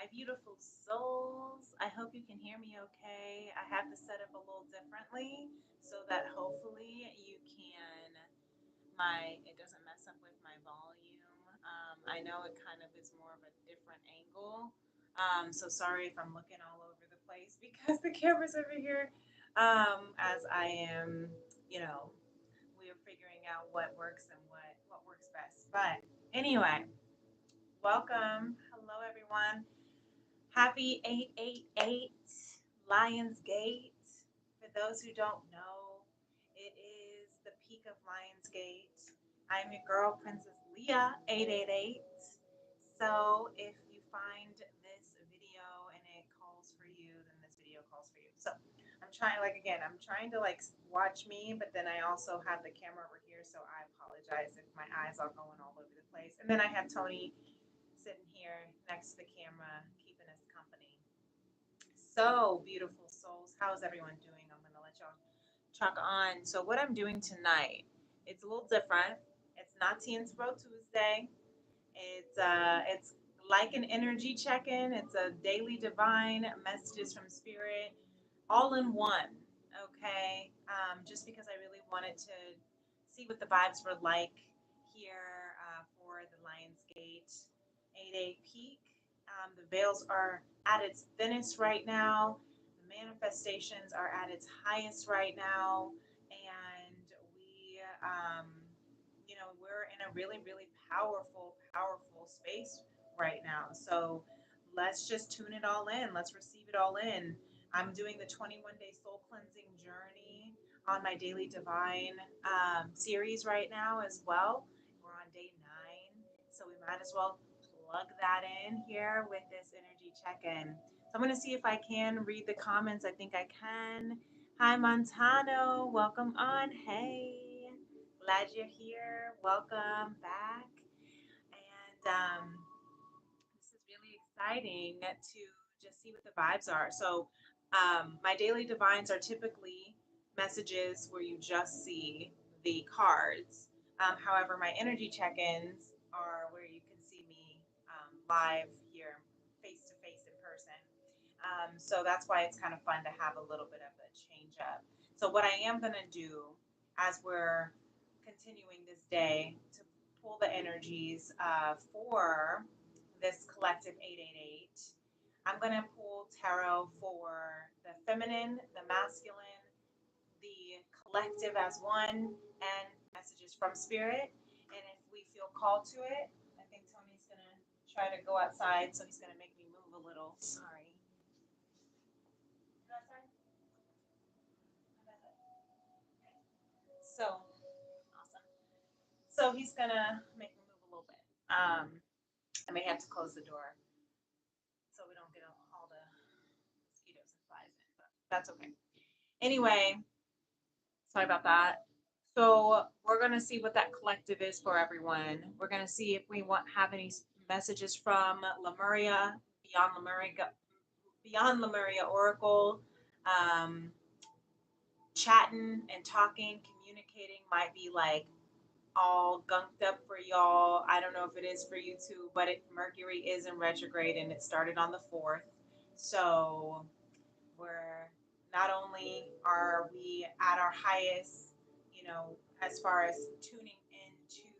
My beautiful souls. I hope you can hear me okay. I have to set up a little differently so that hopefully you can my it doesn't mess up with my volume. I know it kind of is more of a different angle. So sorry if I'm looking all over the place because the camera's over here. As I am, you know, we're figuring out what works and what works best. But anyway, welcome. Hello everyone. Happy 888 Lionsgate. For those who don't know, it is the peak of Lionsgate. I'm your girl, Princess Leah 888. So if you find this video and it calls for you, then this video calls for you. So I'm trying, like, again, I'm trying to like watch me, but then I also have the camera over here. So I apologize if my eyes are going all over the place. And then I have Tony sitting here next to the camera, keeping us company. So, beautiful souls, how's everyone doing? I'm going to let y'all chalk on. So, what I'm doing tonight, it's a little different. It's not Tea and Spro Tuesday. It's like an energy check-in. It's a daily divine messages from spirit, all in one. Okay, just because I really wanted to see what the vibes were like here for the Lionsgate 8A peak. The veils are at its thinnest right now. The manifestations are at its highest right now, and we're in a really, really powerful, powerful space right now. So let's just tune it all in. Let's receive it all in. I'm doing the 21-day soul cleansing journey on my Daily Divine series right now as well. We're on day 9, so we might as well plug that in here with this energy check in. So I'm going to see if I can read the comments. I think I can. Hi, Montano. Welcome on. Hey, glad you're here. Welcome back. And this is really exciting to just see what the vibes are. So, my daily divines are typically messages where you just see the cards. However, my energy check ins are where you can see me live here, face to face in person. So that's why it's kind of fun to have a little bit of a change up. So, what I am going to do as we're continuing this day to pull the energies for this collective 888. I'm going to pull tarot for the feminine, the masculine, the collective as one, and messages from spirit. And if we feel called to it, I think Tony's going to try to go outside, so he's going to make me move a little. Sorry. Go outside? So awesome. So he's going to make me move a little bit. I may have to close the door so we don't get all the mosquitoes and flies in, but that's okay. Anyway, sorry about that. So we're gonna see what that collective is for everyone. We're gonna see if we want have any messages from Lemuria, beyond Lemuria Oracle. Um, Chatting and talking, communicating might be like all gunked up for y'all. I don't know if it is for you too, but Mercury is in retrograde and it started on the 4th. So we're not only are we at our highest, as far as tuning into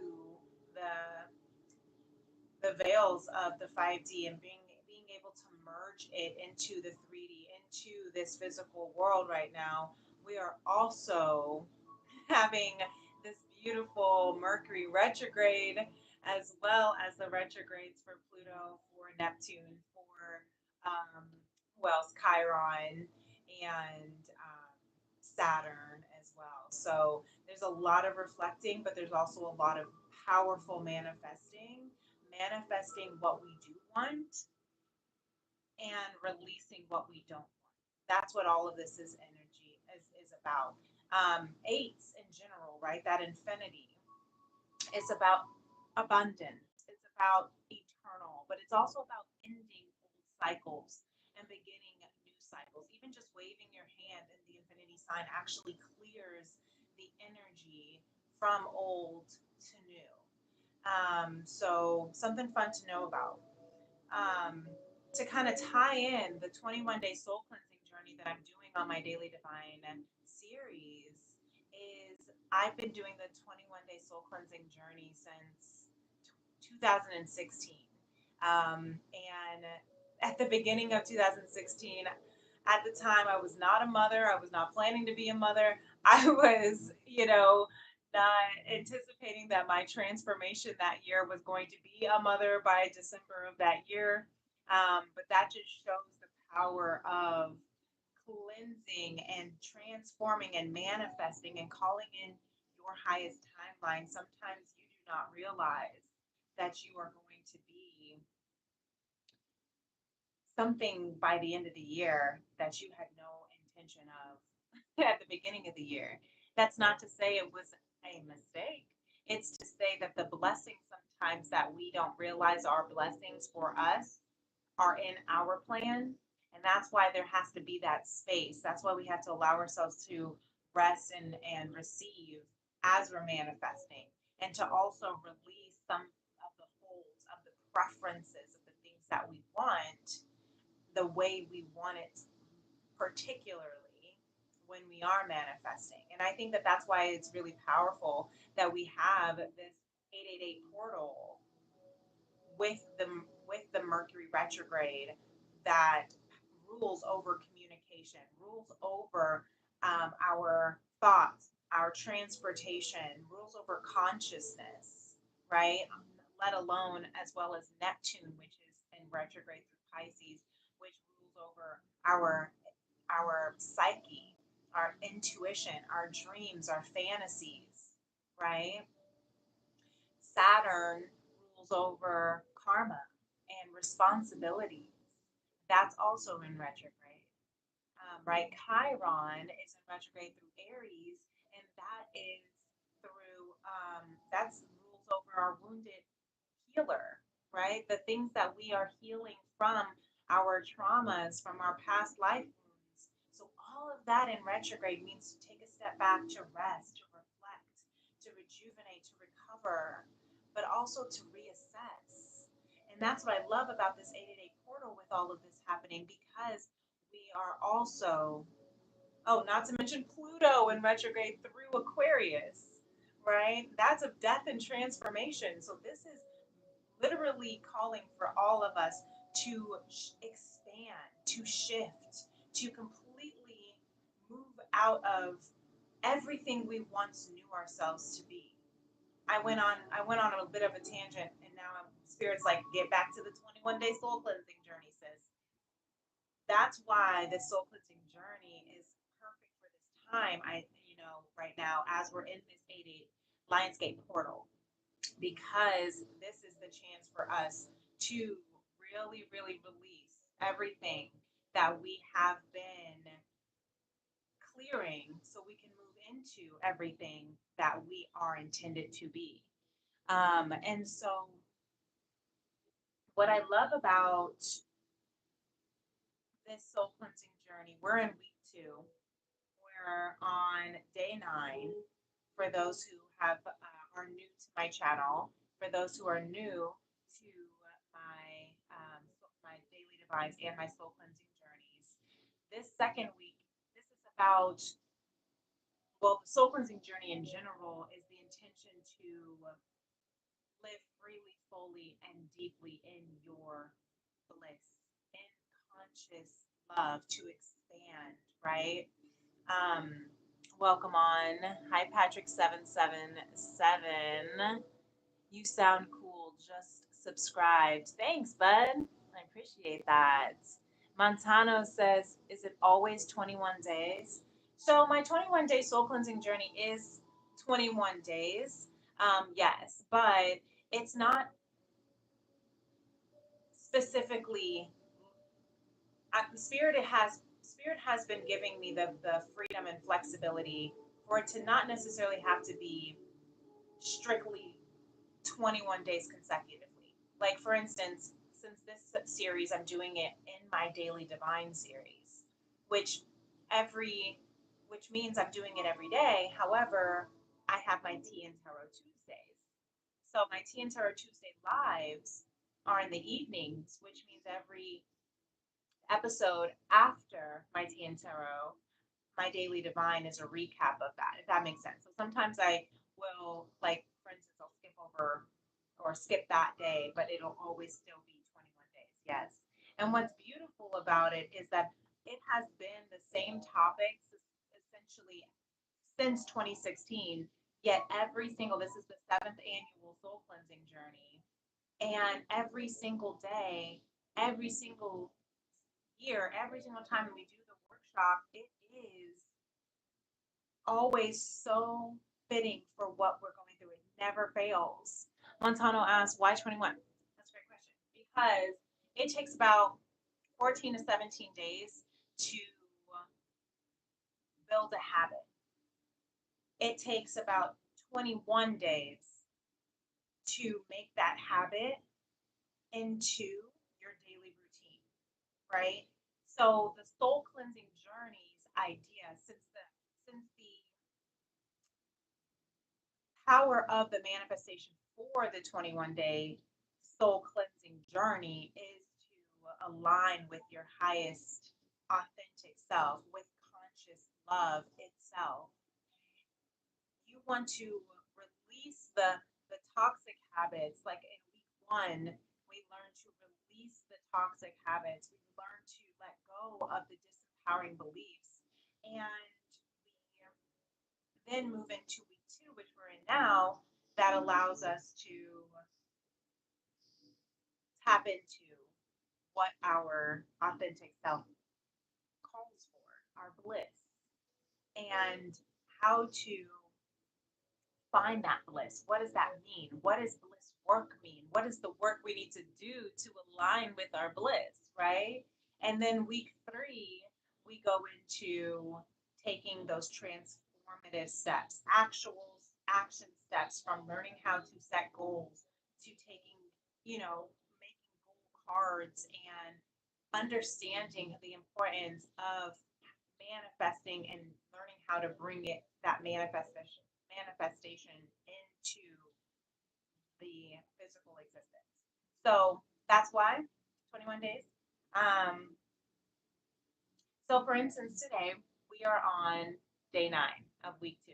the veils of the 5D and being able to merge it into the 3D, into this physical world right now, we are also having this beautiful Mercury retrograde, as well as the retrogrades for Pluto, for Neptune, for um, who else? Chiron and Saturn as well. So there's a lot of reflecting, but there's also a lot of powerful manifesting what we do want and releasing what we don't want. That's what all of this is energy is about. Eights in general, right? That infinity is about abundance. It's about eternal, but it's also about ending old cycles and beginning new cycles. Even just waving your hand in the infinity sign actually clears the energy from old to new. So something fun to know about. Um, to kind of tie in the 21-day soul cleansing journey that I'm doing on my Daily Divine series is I've been doing the 21-day soul cleansing journey since 2016. And at the beginning of 2016, at the time, I was not a mother. I was not planning to be a mother. I was, not anticipating that my transformation that year was going to be a mother by December of that year. But that just shows the power of cleansing and transforming and manifesting and calling in your highest timeline. Sometimes you do not realize that you are going to be something by the end of the year that you had no intention of at the beginning of the year. That's not to say it was a mistake. It's to say that the blessings sometimes that we don't realize are blessings for us are in our plan. And that's why there has to be that space. That's why we have to allow ourselves to rest and receive as we're manifesting, and to also release some of the holds of the preferences of the things that we want the way we want it, particularly when we are manifesting. And I think that that's why it's really powerful that we have this 888 portal with the with the Mercury retrograde that rules over communication, rules over our thoughts, our transportation, rules over consciousness, right? Let alone as well as Neptune, which is in retrograde through Pisces, which rules over our psyche, our intuition, our dreams, our fantasies, right? Saturn rules over karma and responsibilities. That's also in retrograde, right? Chiron is in retrograde through Aries, and that is through that's rules over our wounded healer, right? The things that we are healing from our traumas, from our past life wounds. So all of that in retrograde means to take a step back, to rest, to reflect, to rejuvenate, to recover, but also to reassess. And that's what I love about this 888 portal with all of this happening, because we are also, oh, not to mention Pluto in retrograde through Aquarius, right? That's of death and transformation. So this is literally calling for all of us to expand, to shift, to completely move out of everything we once knew ourselves to be. I went on a bit of a tangent, and now spirit's like, get back to the 21-day soul cleansing journey, sis. That's why the soul cleansing journey is perfect for this time. Right now, as we're in this 88 Lionsgate portal, because this is the chance for us to really, really release everything that we have been clearing so we can move into everything that we are intended to be. And so, what I love about this soul cleansing journey, we're in week two, we're on day 9. For those who are new to my channel, for those who are new to my daily divides and my soul cleansing journeys, this second week, this is about, well, the soul cleansing journey in general is the intention to live freely, fully, and deeply in your bliss, in conscious love, to expand, right? Um, Welcome on. Hi, Patrick777. You sound cool. Just subscribed. Thanks, bud. I appreciate that. Montano says, is it always 21 days? So, my 21-day soul cleansing journey is 21 days. Yes, but it's not specifically. Spirit has been giving me the freedom and flexibility for it to not necessarily have to be strictly 21 days consecutively. Like, for instance, since this series, I'm doing it in my Daily Divine series, which every which means I'm doing it every day. However, I have my Tea and Tarot Tuesdays. So my Tea and Tarot Tuesday lives are in the evenings, which means every episode after my tea and tarot, my daily divine is a recap of that, if that makes sense. So sometimes I will, like, for instance, I'll skip over or skip that day, but it'll always still be 21 days. Yes. And what's beautiful about it is that it has been the same topics essentially since 2016, yet this is the seventh annual soul cleansing journey. And every single day, every single year, every single time that we do the workshop, it is always so fitting for what we're going through. It never fails. Montano asks, why 21? That's a great question. Because it takes about 14 to 17 days to build a habit. It takes about 21 days to make that habit into your daily routine, right? So the soul cleansing journeys idea, since the power of the manifestation for the 21-day soul cleansing journey is to align with your highest authentic self, with conscious love itself. You want to release the toxic habits. Like in week one, we learn to release the toxic habits. We learn to let go of the disempowering beliefs. And we then move into week two, which we're in now, that allows us to tap into what our authentic self calls for, our bliss, and how to find that bliss. What does that mean? What does bliss work mean? What is the work we need to do to align with our bliss, right? And then week three, we go into taking those transformative steps, actual action steps, from learning how to set goals to taking, making goal cards and understanding the importance of manifesting and learning how to bring that manifestation into the physical existence. So that's why 21 days. Um, so for instance, today we are on day 9 of week 2,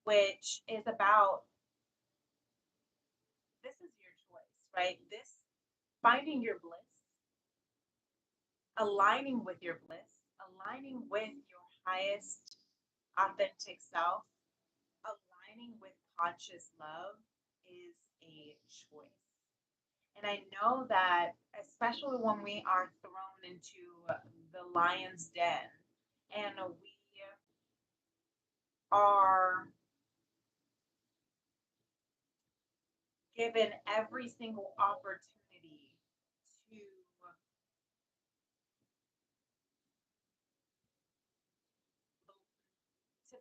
which is about, this is your choice, right? This, finding your bliss, aligning with your bliss, aligning with your highest authentic self, aligning with conscious love is a choice. And I know that, especially when we are thrown into the lion's den and we are given every single opportunity to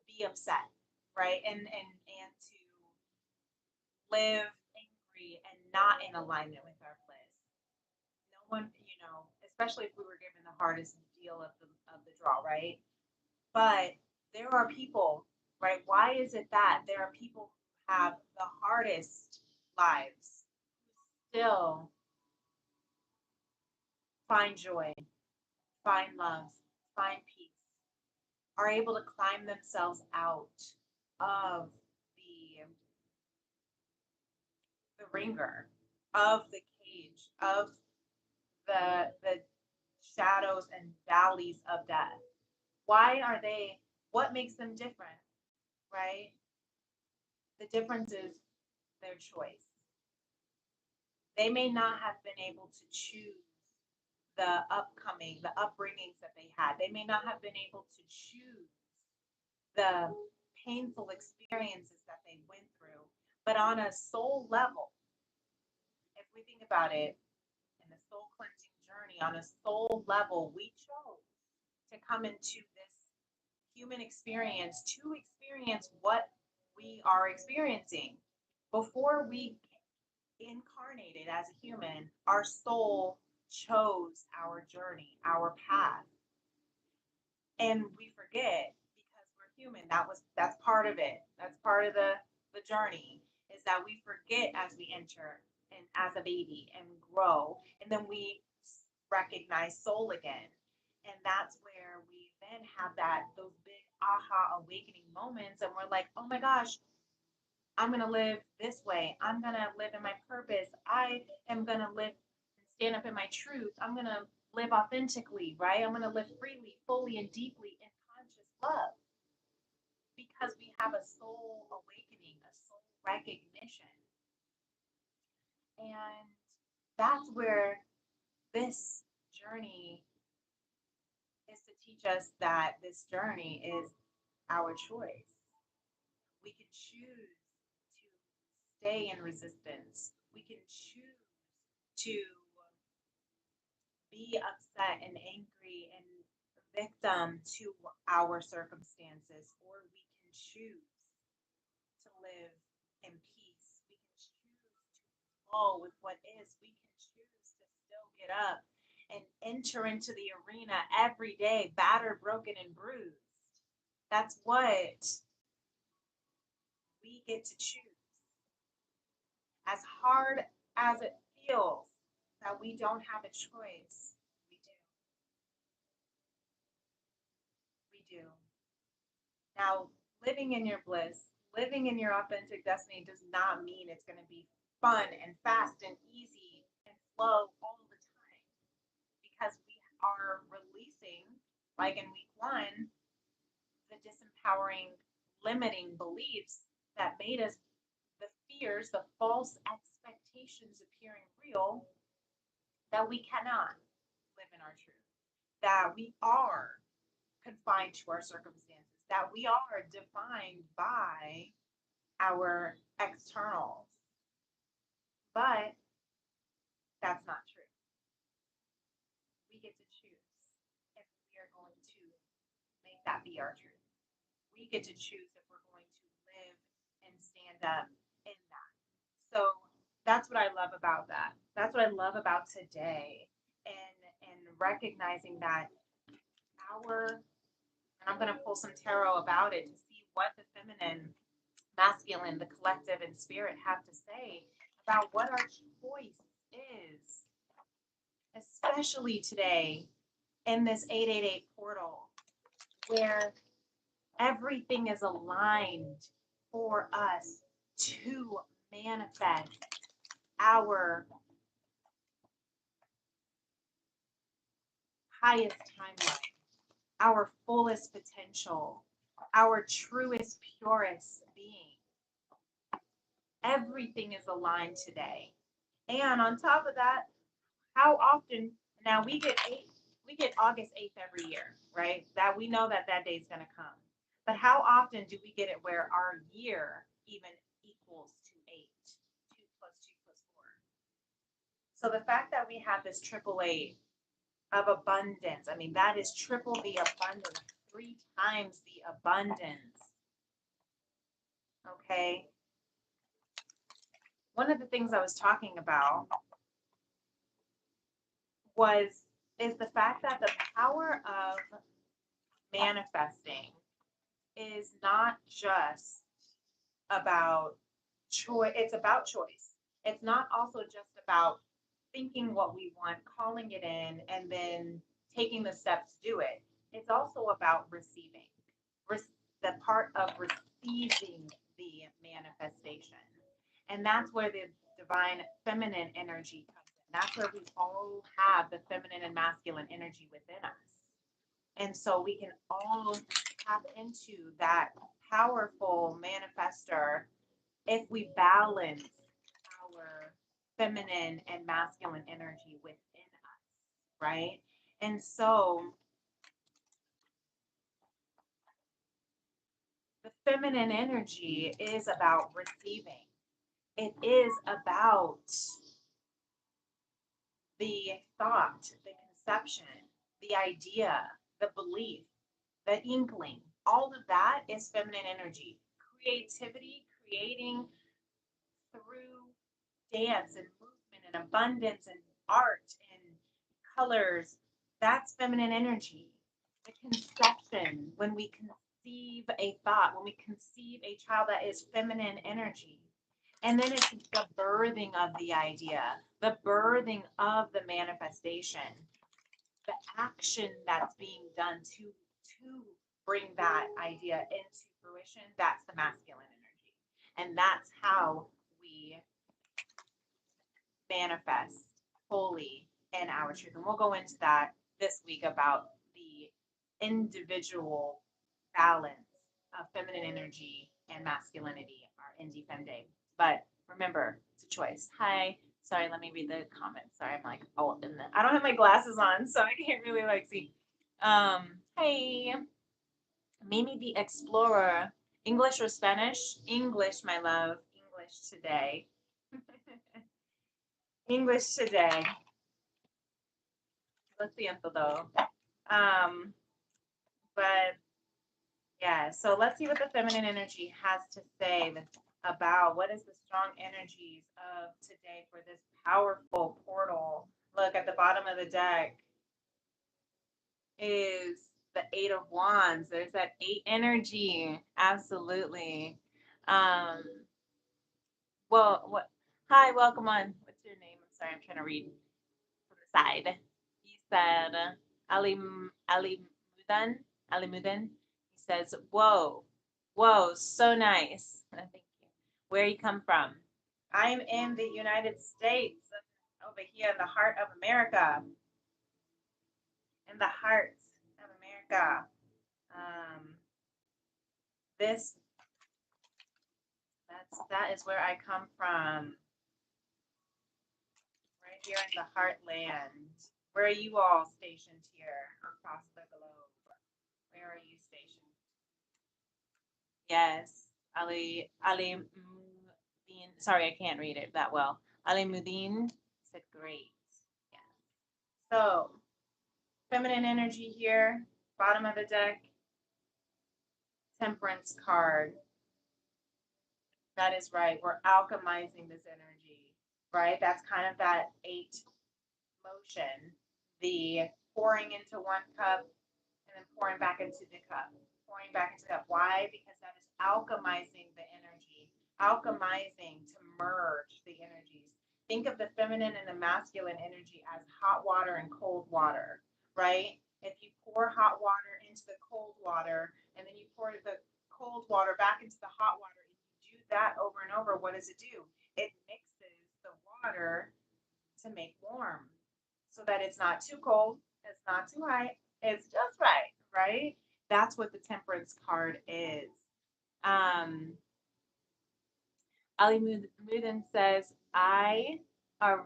be upset, right? And to live angry and not in alignment with our bliss. No one, especially if we were given the hardest deal of the draw, right? But there are people, right? Why is it that there are people who have the hardest lives still find joy, find love, find peace, are able to climb themselves out of the the ringer, of the cage, of the shadows and valleys of death? Why are they? What makes them different, right? The difference is their choice. They may not have been able to choose the upbringings that they had. They may not have been able to choose the painful experiences that they went through. But on a soul level, if we think about it, in the soul cleansing journey, on a soul level, we chose to come into this human experience to experience what we are experiencing. Before we incarnated as a human, our soul chose our journey, our path. And we forget, because we're human. That's part of it. That's part of the journey, is that we forget as we enter and as a baby and grow, and then we recognize soul again. And that's where we then have those big aha awakening moments, and we're like, oh my gosh, I'm going to live this way. I'm going to live in my purpose. I am going to live and stand up in my truth. I'm going to live authentically, right? I'm going to live freely, fully, and deeply in conscious love because we have a soul awakening, a soul recognition. And that's where this journey is to teach us that this journey is our choice. We can choose to stay in resistance. We can choose to be upset and angry and victim to our circumstances, or we can choose to live in peace. We can choose to flow with what is. We can choose to still get up and enter into the arena every day, battered, broken, and bruised. That's what we get to choose. As hard as it feels that we don't have a choice, we do. We do. Now, living in your bliss, living in your authentic destiny does not mean it's going to be fun and fast and easy and flow all the time because we are releasing, like in week one, the disempowering, limiting beliefs that made us the fears, the false expectations appearing real that we cannot live in our truth, that we are confined to our circumstances, that we are defined by our externals. But that's not true. We get to choose if we are going to make that be our truth. We get to choose if we're going to live and stand up in that. So that's what I love about that. That's what I love about today, and recognizing that our, and I'm going to pull some tarot about it to see what the feminine, masculine, the collective, and spirit have to say about what our choice is, especially today in this 888 portal where everything is aligned for us to manifest our highest timeline, our fullest potential, our truest, purest being. Everything is aligned today. And on top of that, how often now we get August 8th every year, right? That we know that that day's going to come. But how often do we get it where our year even equals to 8? 2 plus 2 plus 4. So the fact that we have this triple eight of abundance, I mean, that is triple the abundance, 3 times the abundance. Okay. One of the things I was talking about was is the fact that the power of manifesting is not just about choice. It's about choice. It's not also just about thinking what we want, calling it in, and then taking the steps to do it. It's also about receiving, the part of receiving the manifestation. And that's where the divine feminine energy comes in. That's where we all have the feminine and masculine energy within us. And so we can all tap into that powerful manifester if we balance our feminine and masculine energy within us, right? And so the feminine energy is about receiving. It is about the thought, the conception, the idea, the belief, the inkling. All of that is feminine energy. Creativity, creating through dance and movement and abundance and art and colors, that's feminine energy. The conception, when we conceive a thought, when we conceive a child, that is feminine energy. And then it's the birthing of the idea, the birthing of the manifestation. the action that's being done to bring that idea into fruition, that's the masculine energy. And that's how we manifest fully in our truth. And we'll go into that this week about the individual balance of feminine energy and masculinity, our Indie Fem Day. But remember, it's a choice. Hi. Sorry, let me read the comments. Sorry, I'm like, oh, I don't have my glasses on, so I can't really like see. Hey, Mimi the Explorer. English or Spanish? English, my love. English today. English today. Lo siento though. Um, but yeah, so let's see what the feminine energy has to say about what is the strong energies of today for this powerful portal. Look at the bottom of the deck is the Eight of Wands. There's that eight energy. Absolutely. Um, well, what? Hi, welcome on. What's your name? I'm sorry, I'm trying to read from the side. He said, Ali Ali Mudan. Ali Mudan. He says, "Whoa, whoa, so nice." Thank you. Where you come from? I'm in the United States, over here in the heart of America. In the heart of America. Um, this that is where I come from. Right here in the heartland. Where are you all stationed here across the globe? Where are you stationed? Yes, Ali Mudin. Sorry, I can't read it that well. Ali Mudin said great. Yeah. So feminine energy here, bottom of the deck, Temperance card. That is right. We're alchemizing this energy, right? That's kind of that eight motion. The pouring into one cup and then pouring back into the cup, pouring back into the cup. Why? Because that is alchemizing the energy, alchemizing to merge the energies. Think of the feminine and the masculine energy as hot water and cold water, right? If you pour hot water into the cold water and then you pour the cold water back into the hot water and you do that over and over, what does it do? It mixes the water to make warm so that it's not too cold, it's not too hot, it's just right, right? That's what the temperance card is. Um, Ali Mudin says, are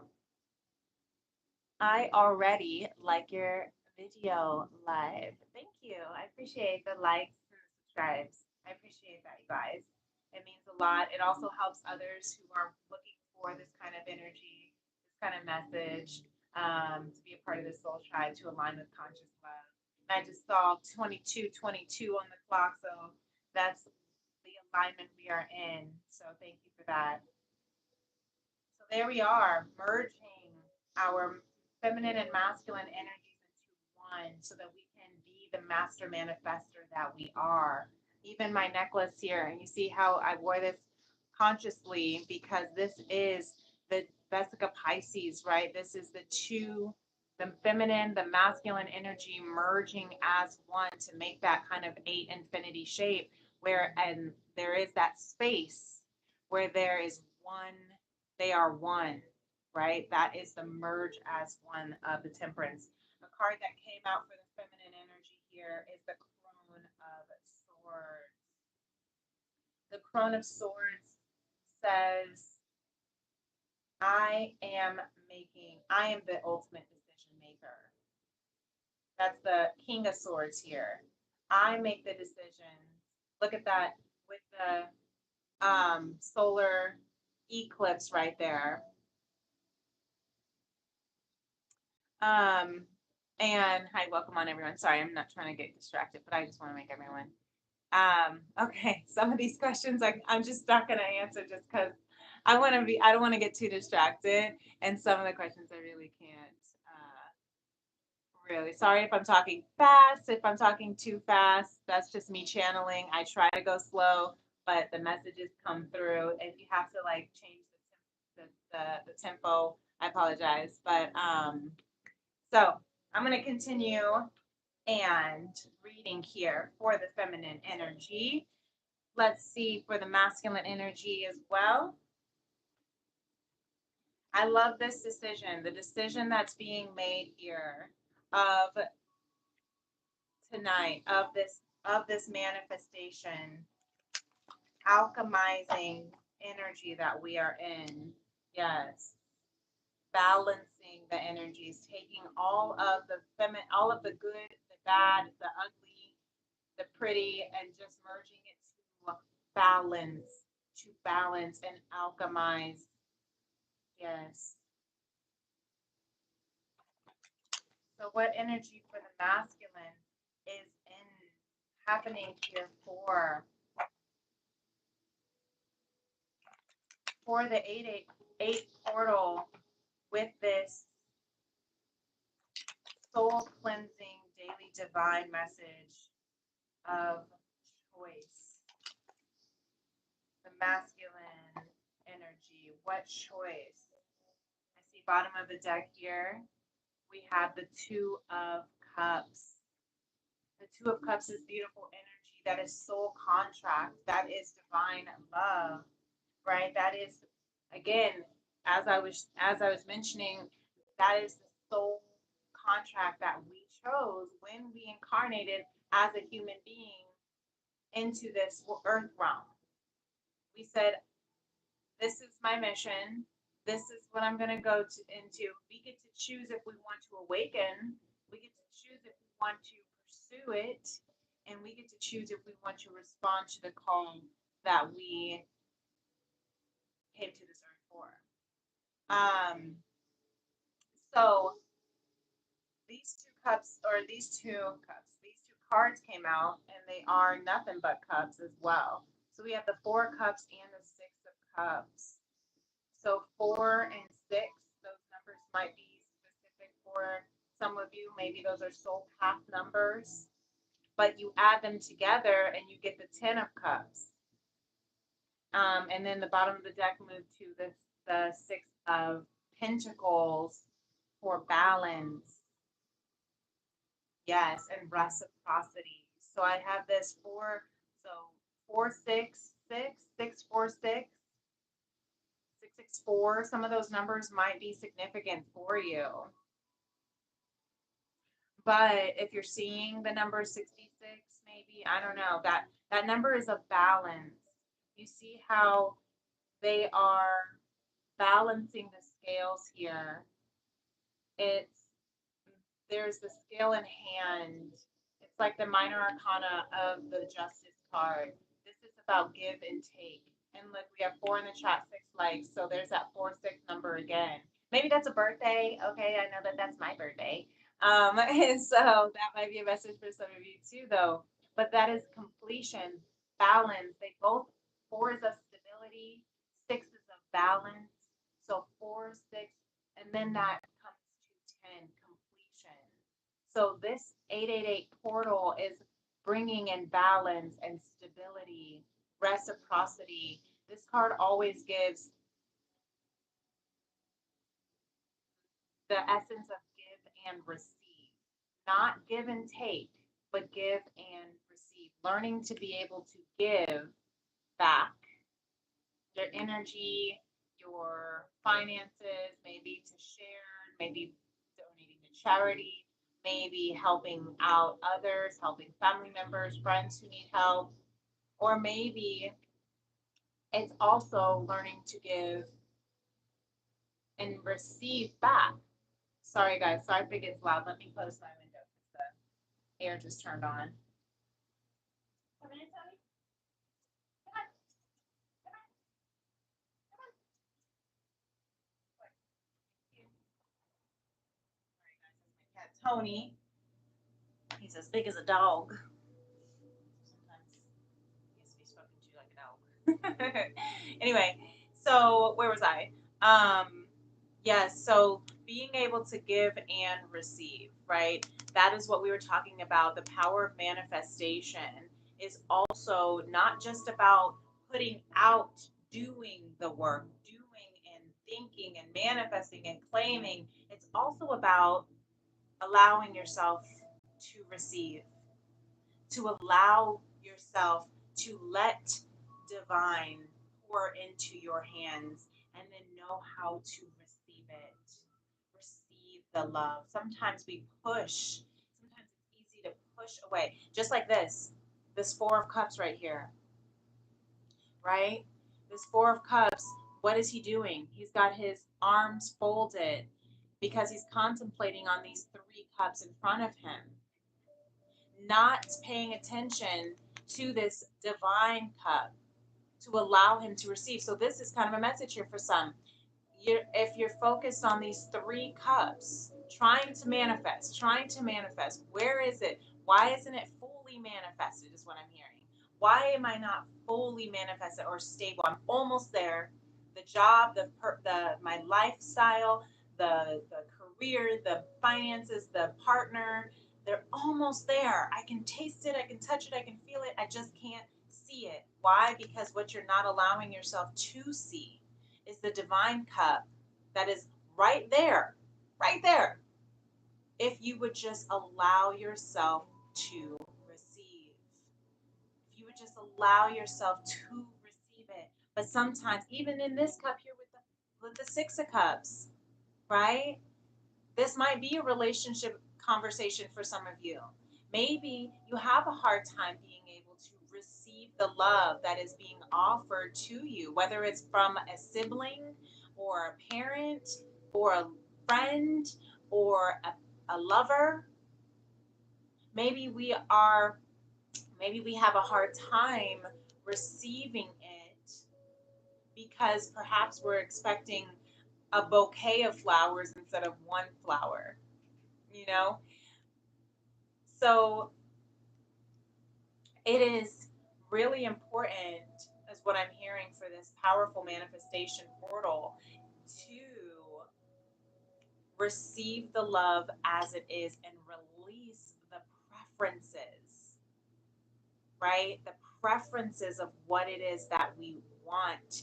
I already like your video live. Thank you. I appreciate the likes and the subscribes. I appreciate that, you guys. It means a lot. It also helps others who are looking for this kind of energy, this kind of message, to be a part of the soul tribe, to align with conscious love. And I just saw 22:22 on the clock, so that's the alignment we are in. So thank you for that. So there we are, merging our feminine and masculine energies into one so that we can be the master manifester that we are. Even my necklace here, and you see how I wore this consciously because this is the Vesica Pisces, right? This is the feminine, the masculine energy merging as one to make that kind of eight infinity shape where, and there is that space where there is one, they are one, right? That is the merge as one of the temperance. The card that came out for the feminine energy here is the Crone of Swords. The Crone of Swords says, I am the ultimate decision maker. That's the King of Swords here. I make the decision. Look at that with the solar eclipse right there. Um, and hi, welcome on everyone. Sorry, I'm not trying to get distracted, but I just want to make everyone. Okay, some of these questions I'm just not going to answer just because I don't want to get too distracted. And some of the questions I really can't. Really sorry if I'm talking fast. If I'm talking too fast, that's just me channeling. I try to go slow, but the messages come through. If you have to like change the tempo, I apologize. But so I'm going to continue and reading here for the feminine energy. Let's see for the masculine energy as well. I love this decision, the decision that's being made here of tonight, of this manifestation, alchemizing energy that we are in. Yes, balancing the energies, taking all of the feminine, all of the good, the bad, the ugly, the pretty, and just merging it balance, to balance and alchemize. Yes. So what energy for the masculine is in happening here for the 888 portal with this soul cleansing daily divine message of choice? The masculine energy. What choice? I see bottom of the deck here. We have the Two of Cups. The Two of Cups is beautiful energy. That is soul contract. That is divine love, right? That is, again, as I was mentioning, that is the soul contract that we chose when we incarnated as a human being into this earth realm. We said, this is my mission. This is what I'm going to go into. We get to choose if we want to awaken. We get to choose if we want to pursue it. And we get to choose if we want to respond to the call that we came to this earth for. Um, so these two cards came out, and they are nothing but cups as well. So we have the Four Cups and the Six of Cups. So 4 and 6, those numbers might be specific for some of you. Maybe those are soul path numbers, but you add them together and you get the 10 of Cups. And then the bottom of the deck moved to the 6 of Pentacles for balance. Yes, and reciprocity. So I have this so 4 6 6 6 4 6 6 6 4. Some of those numbers might be significant for you. But if you're seeing the number 66, maybe, I don't know, that number is a balance. You see how they are balancing the scales here. It's there's the scale in hand. It's like the minor arcana of the justice card. This is about give and take. And look, we have 4 in the chat, 6 likes. So there's that 4 6 number again. Maybe that's a birthday. Okay, I know that that's my birthday. And so that might be a message for some of you too, though. But that is completion, balance. They both 4 is of stability, 6 is of balance. So 4 6, and then that comes to 10 completion. So this 888 portal is bringing in balance and stability, reciprocity. This card always gives the essence of give and receive, not give and take, but give and receive. Learning to be able to give back your energy, your finances, maybe to share, maybe donating to charity, maybe helping out others, helping family members, friends who need help, or maybe it's also learning to give and receive back. Sorry, guys. Sorry if it gets loud. Let me close my window because the air just turned on. Come in, Tony. Come on. Come on. Come on. Sorry, guys. That's my cat, Tony. He's as big as a dog. Sometimes he has to be spoken to like a dog. Anyway, so where was I? Yes, so being able to give and receive, right? That is what we were talking about. The power of manifestation is also not just about putting out, doing the work, doing and thinking and manifesting and claiming. It's also about allowing yourself to receive, to allow yourself to let divine pour into your hands and then know how to receive it. Receive the love. Sometimes we push, sometimes it's easy to push away, just like this Four of Cups right here, right? This Four of Cups, what is he doing? He's got his arms folded because he's contemplating on these three cups in front of him, not paying attention to this divine cup to allow him to receive. So this is kind of a message here for some. If you're focused on these three cups, trying to manifest, where is it? Why isn't it fully manifested? Is what I'm hearing. Why am I not fully manifested or stable? I'm almost there. The job, the my lifestyle, the career, the finances, the partner, they're almost there. I can taste it, I can touch it, I can feel it. I just can't see it. Why? Because what you're not allowing yourself to see is the divine cup that is right there, right there. If you would just allow yourself to receive, if you would just allow yourself to receive it. But sometimes, even in this cup here with the Six of Cups, right? This might be a relationship conversation for some of you. Maybe you have a hard time being able to receive the love that is being offered to you, whether it's from a sibling or a parent or a friend or a lover. Maybe we are, maybe we have a hard time receiving it because perhaps we're expecting a bouquet of flowers instead of one flower, you know? So it is really important, is what I'm hearing for this powerful manifestation portal, to receive the love as it is and release the preferences, right? The preferences of what it is that we want,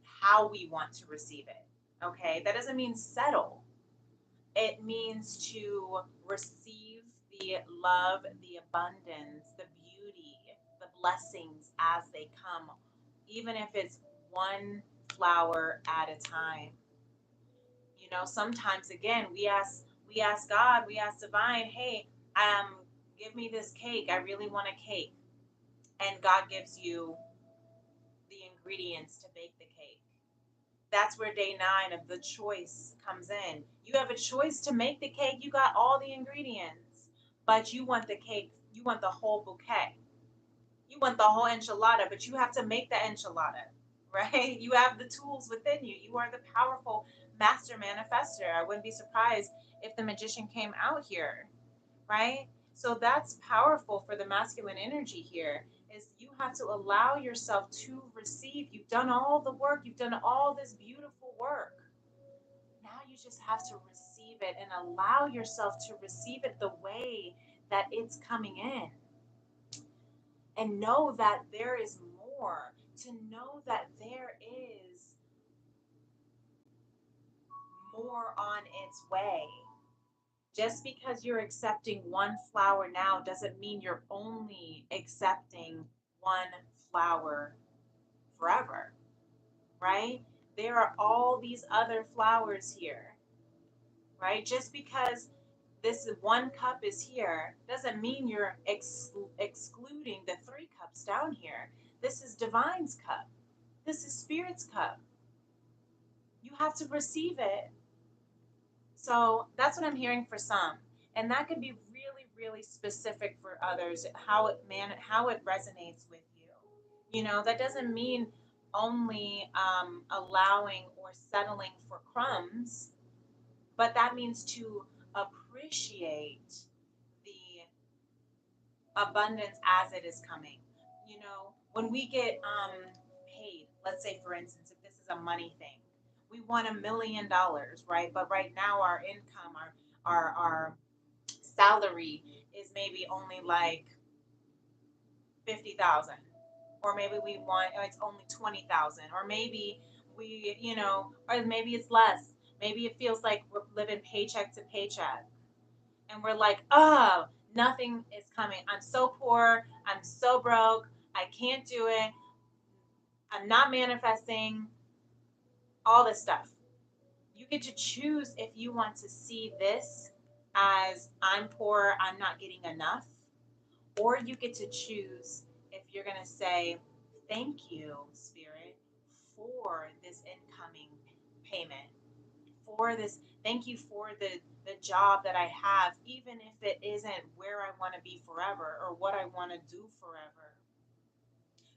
how we want to receive it. Okay, that doesn't mean settle. It means to receive the love, the abundance, the beauty, the blessings as they come, even if it's one flower at a time. You know, sometimes again we ask God, we ask divine, hey, give me this cake. I really want a cake. And God gives you the ingredients to bake the cake. That's where day 9 of the choice comes in. You have a choice to make the cake. You got all the ingredients, but you want the cake. You want the whole bouquet. You want the whole enchilada, but you have to make the enchilada, right? You have the tools within you. You are the powerful master manifester. I wouldn't be surprised if the magician came out here, right? So that's powerful for the masculine energy here, is you have to allow yourself to receive. You've done all the work, you've done all this beautiful work. Now you just have to receive it and allow yourself to receive it the way that it's coming in. And know that there is more, to know that there is more on its way. Just because you're accepting one flower now doesn't mean you're only accepting one flower forever, right? There are all these other flowers here, right? Just because this one cup is here doesn't mean you're excluding the three cups down here. This is divine's cup. This is spirit's cup. You have to receive it. So that's what I'm hearing for some. And that could be really, really specific for others, how it resonates with you. You know, that doesn't mean only allowing or settling for crumbs, but that means to appreciate the abundance as it is coming. You know, when we get paid, let's say for instance, if this is a money thing, we want $1 million, right? But right now our income, our salary is maybe only like 50,000, or maybe we want it's only 20,000, or maybe we, you know, or maybe it's less. Maybe it feels like we're living paycheck to paycheck. And we're like, oh, nothing is coming. I'm so poor. I'm so broke. I can't do it. I'm not manifesting. All this stuff. You get to choose if you want to see this as I'm poor, I'm not getting enough, or you get to choose if you're going to say, thank you, Spirit, for this incoming payment, for this, thank you for the job that I have, even if it isn't where I want to be forever or what I want to do forever,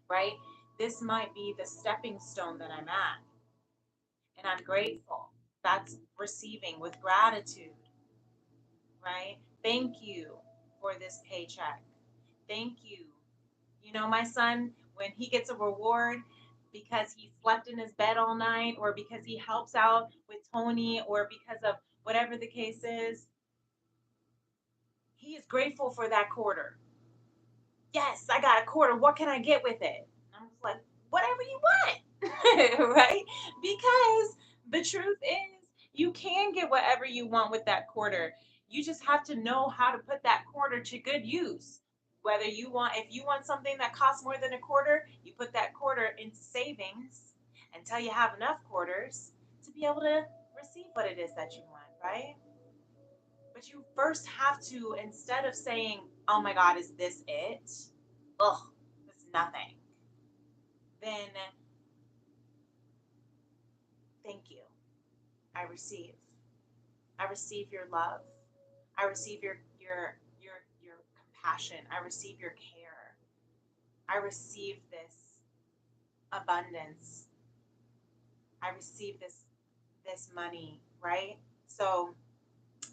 right? This might be the stepping stone that I'm at, and I'm grateful. That's receiving with gratitude, right? Thank you for this paycheck. Thank you. You know, my son, when he gets a reward because he slept in his bed all night, or because he helps out with Tony, or because of whatever the case is, he is grateful for that quarter. Yes, I got a quarter. What can I get with it? I'm just like, whatever you want, right? Because the truth is, you can get whatever you want with that quarter. You just have to know how to put that quarter to good use. Whether you want, if you want something that costs more than a quarter, you put that quarter into savings until you have enough quarters to be able to receive what it is that you want, right? But you first have to, instead of saying, oh my God, is this it? Ugh, it's nothing. Then thank you. I receive. I receive your love. I receive your compassion. I receive your care. I receive this abundance. I receive this money, right? So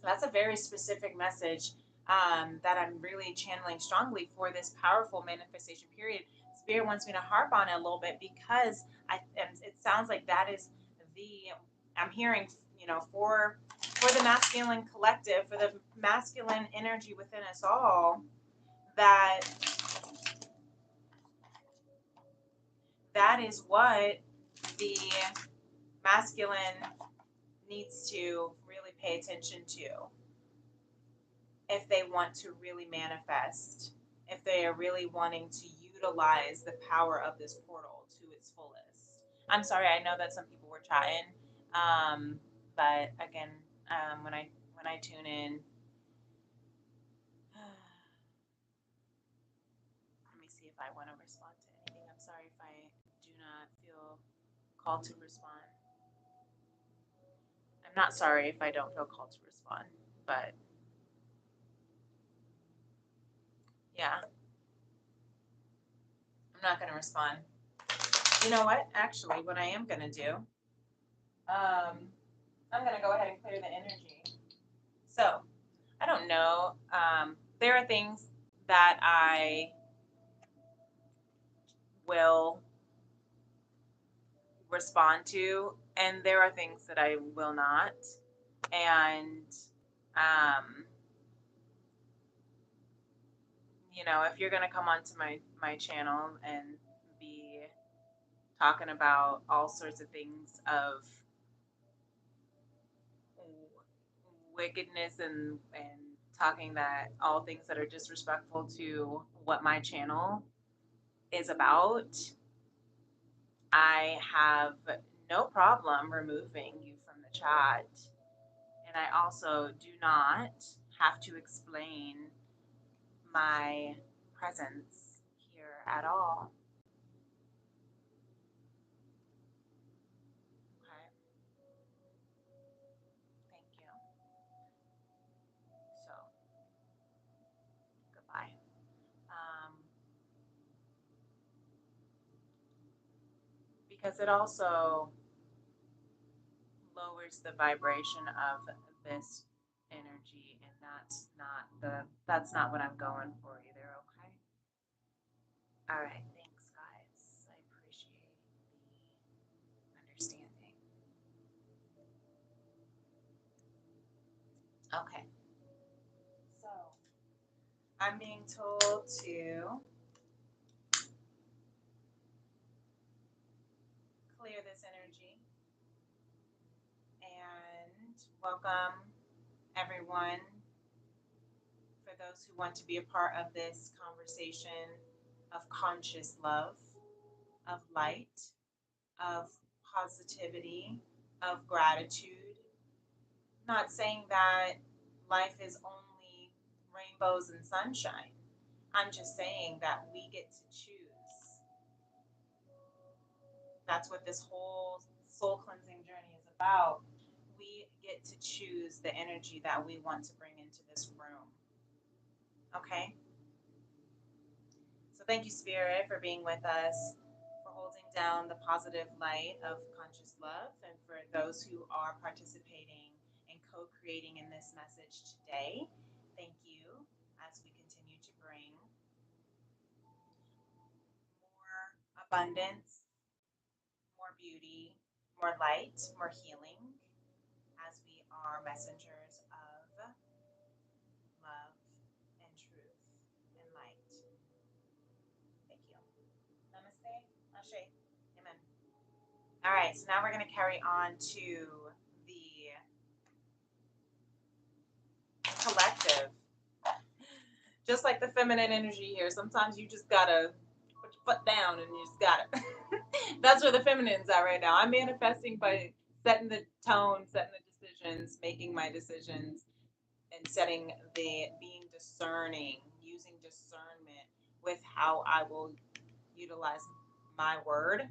that's a very specific message that I'm really channeling strongly for this powerful manifestation period. Spirit wants me to harp on it a little bit because it sounds like that is the I'm hearing, for the masculine collective, for the masculine energy within us all, that that is what the masculine needs to really pay attention to if they want to really manifest, if they are really wanting to utilize the power of this portal to its fullest. I'm sorry, I know that some people were chatting, but again, when I tune in, let me see if I want to respond to anything. I'm sorry if I do not feel called to respond. I'm not sorry if I don't feel called to respond, but yeah, I'm not going to respond. You know what? Actually, what I am going to do, um, I'm going to go ahead and clear the energy. So, I don't know. There are things that I will respond to, and there are things that I will not. And, um, if you're going to come onto my channel and be talking about all sorts of things of wickedness, and talking that all things that are disrespectful to what my channel is about, I have no problem removing you from the chat. And I also do not have to explain my presence here at all. Okay, thank you. So, goodbye. Because it also lowers the vibration of this energy, and that's not what I'm going for either. Okay. All right. Thanks, guys. I appreciate the understanding. Okay. So I'm being told to clear this energy and welcome everyone for those who want to be a part of this conversation of conscious love, of light, of positivity, of gratitude. Not saying that life is only rainbows and sunshine. I'm just saying that we get to choose. That's what this whole soul cleansing journey is about. We get to choose the energy that we want to bring into this room. Okay? So thank you, Spirit, for being with us, for holding down the positive light of conscious love, and for those who are participating and co creating in this message today. Thank you as we continue to bring more abundance, more beauty, more light, more healing, as we are messengers of love and truth and light. Thank you. Namaste. Ashe. Amen. All right, so now we're going to carry on to the collective. Just like the feminine energy here, sometimes you just got to put your foot down and you just got to. That's where the feminine's at right now. I'm manifesting by setting the tone, setting the decisions, making my decisions, and setting the being discerning, using discernment with how I will utilize my word,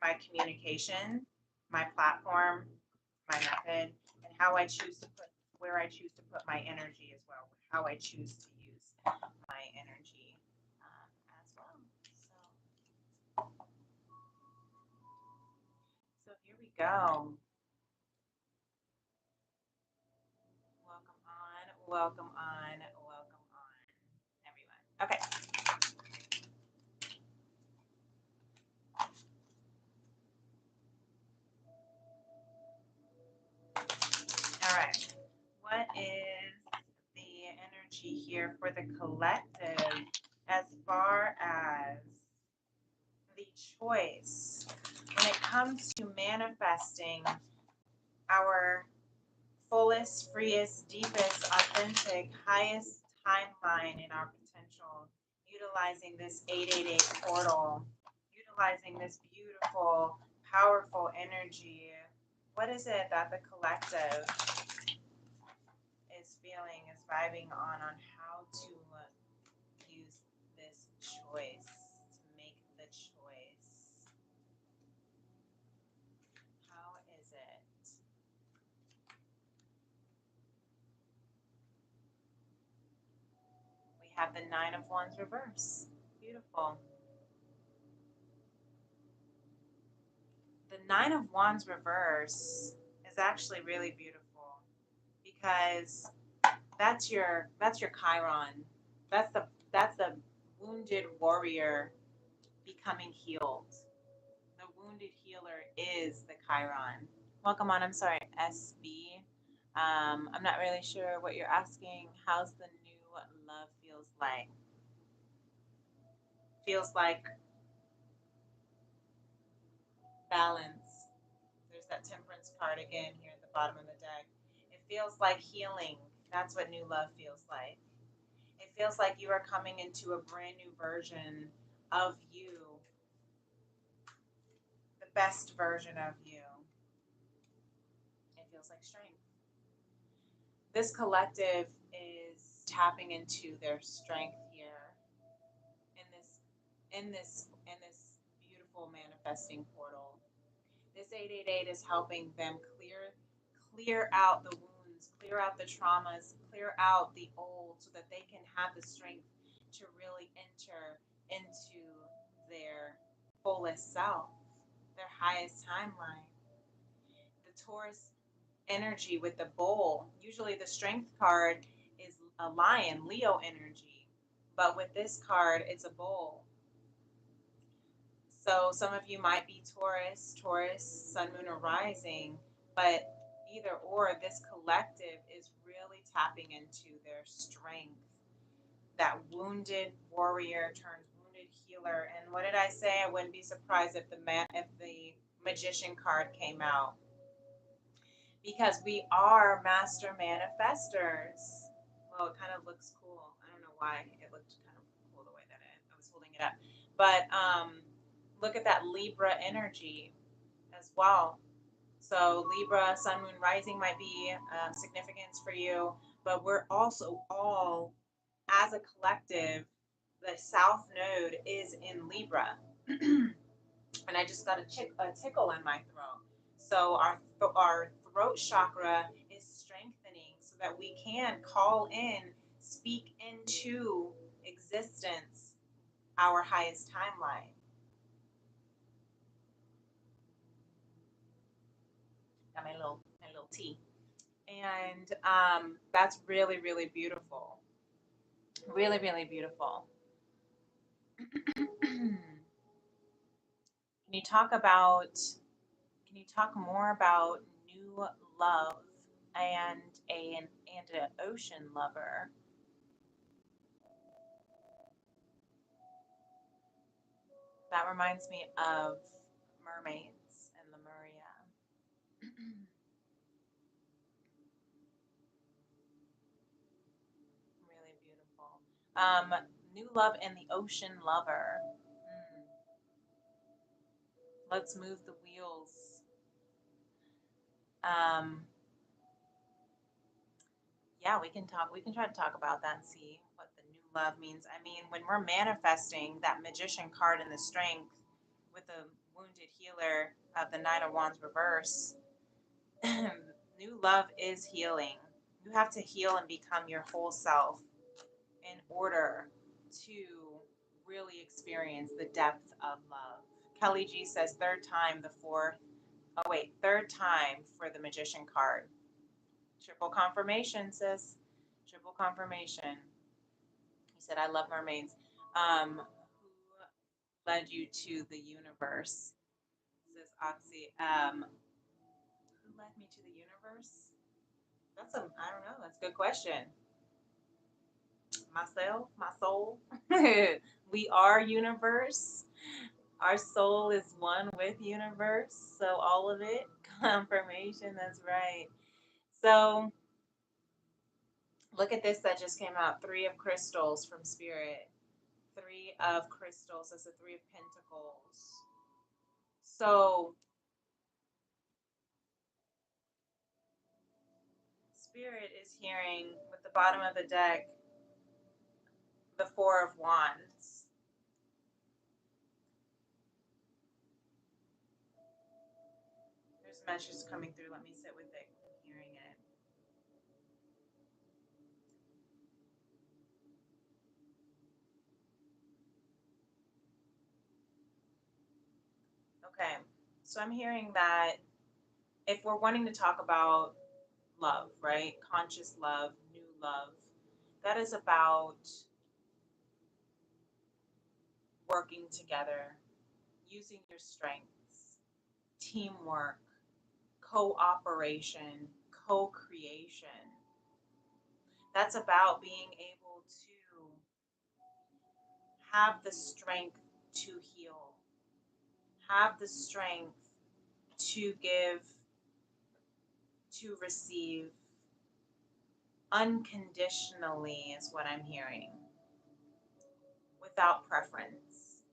my communication, my platform, my method, and how I choose to put where I choose to put my energy as well, how I choose to use my energy as well. So here we go. Welcome on, welcome on, welcome on, everyone. Okay. All right. What is the energy here for the collective as far as the choice when it comes to manifesting our fullest, freest, deepest, authentic, highest timeline in our potential, utilizing this 888 portal, utilizing this beautiful, powerful energy? What is it that the collective is feeling, is vibing on how to use this choice, to make the choice? How is it? We have the Nine of Wands reverse. Beautiful. The Nine of Wands reverse is actually really beautiful because that's your Chiron. That's the wounded warrior becoming healed. The wounded healer is the Chiron. Welcome on. I'm sorry, SB. I'm not really sure what you're asking. How's the new love feels like? Feels like balance. There's that temperance card again here at the bottom of the deck. It feels like healing. That's what new love feels like. It feels like you are coming into a brand new version of you, the best version of you. It feels like strength. This collective is tapping into their strength here in this beautiful manifesting portal. This 888 is helping them clear out the wounds, clear out the traumas, clear out the old so that they can have the strength to really enter into their fullest self, their highest timeline. The Taurus energy with the bull, usually the strength card is a lion, Leo energy, but with this card, it's a bull. So some of you might be Taurus, Sun, Moon, or Rising, but either or, this collective is really tapping into their strength. That wounded warrior turns wounded healer. And what did I say? I wouldn't be surprised if the magician card came out because we are master manifestors. Well, it kind of looks cool. I don't know why it looked kind of cool the way that I was holding it up. But look at that Libra energy as well. So Libra, Sun, Moon, Rising might be significance for you, but we're also all, as a collective, the South Node is in Libra, and I just got a tickle in my throat. So our throat chakra is strengthening so that we can call in, speak into existence our highest timeline. Got my little tea, and that's really really beautiful, really really beautiful. Can you talk about? Can you talk more about new love and an ocean lover? That reminds me of mermaids and Lemuria. Really beautiful. New love and the ocean lover. Mm, let's move the wheels. Um, yeah, we can talk. We can try to talk about that and see what the new love means. I mean, when we're manifesting that magician card in the strength with the wounded healer of the Nine of Wands reverse, new love is healing. You have to heal and become your whole self in order to really experience the depth of love. Kelly G says third time the fourth. Oh wait, third time for the magician card. Triple confirmation, sis. Triple confirmation. He said, I love mermaids. Who led you to the universe? Says Oxy. Who led me to the universe? I don't know. That's a good question. Myself, my soul. We are universe. Our soul is one with universe. So all of it, confirmation. That's right. So look at this that just came out. Three of crystals from spirit. Three of crystals. That's a three of pentacles. So spirit is hearing with the bottom of the deck the four of wands. There's a message coming through. Let me sit with it. I'm hearing it. Okay. So I'm hearing that if we're wanting to talk about love, right? Conscious love, new love, that is about working together, using your strengths, teamwork, cooperation, co creation. That's about being able to have the strength to heal, have the strength to give, to receive unconditionally, is what I'm hearing, without preference.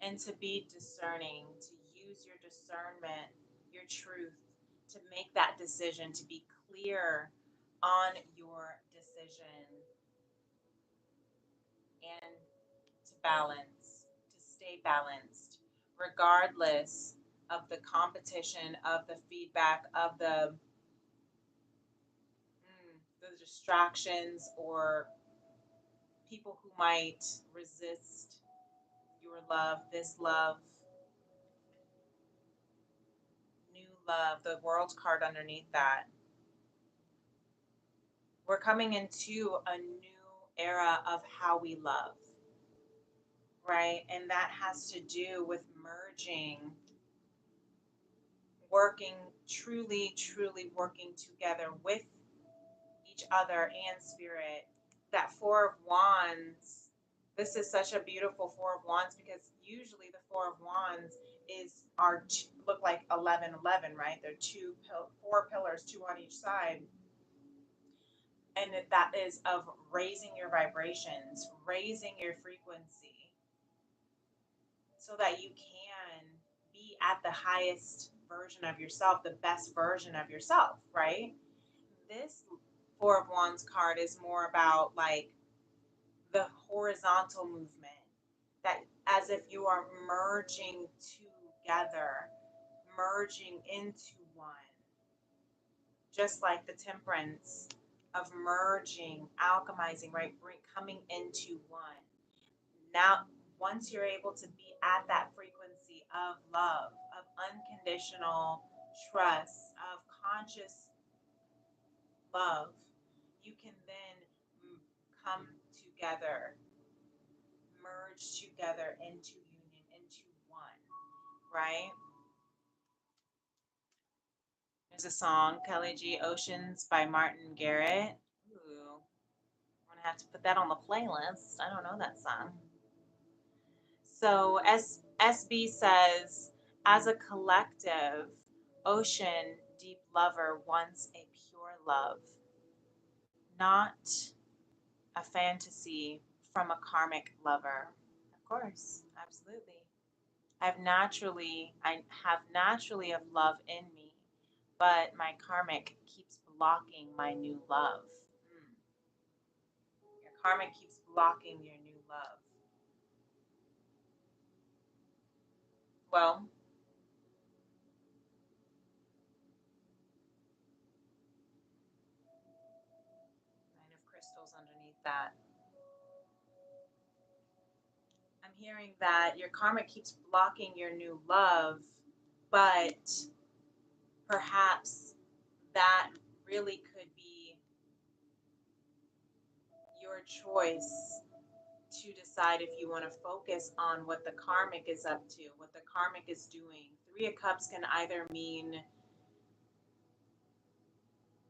And to be discerning, to use your discernment, your truth, to make that decision, to be clear on your decision, and to balance, to stay balanced, regardless of the competition, of the feedback, of the distractions, or people who might resist your love, this love, new love, the world card underneath that. We're coming into a new era of how we love, right? And that has to do with merging, working, truly, truly working together with each other and spirit. That Four of Wands, this is such a beautiful Four of Wands because usually the Four of Wands look like 11, 11, right? They're four pillars, two on each side. And that is of raising your vibrations, raising your frequency so that you can be at the highest version of yourself, the best version of yourself, right? This Four of Wands card is more about like the horizontal movement, that as if you are merging together, merging into one, just like the temperance of merging, alchemizing, right? Coming into one. Now, once you're able to be at that frequency of love, of unconditional trust, of conscious love, you can then come together, merge together into union, into one, right? There's a song, Kelly G Oceans by Martin Garrett. Ooh, I'm gonna have to put that on the playlist. I don't know that song. So SB says, as a collective, ocean deep lover wants a pure love, not a fantasy from a karmic lover. Of course, absolutely. I have naturally of love in me, but my karmic keeps blocking my new love. Mm. Your karmic keeps blocking your new love. Well, Nine of Crystals underneath that. I'm hearing that your karma keeps blocking your new love, but perhaps that really could be your choice to decide if you want to focus on what the karmic is up to, what the karmic is doing. Three of Cups can either mean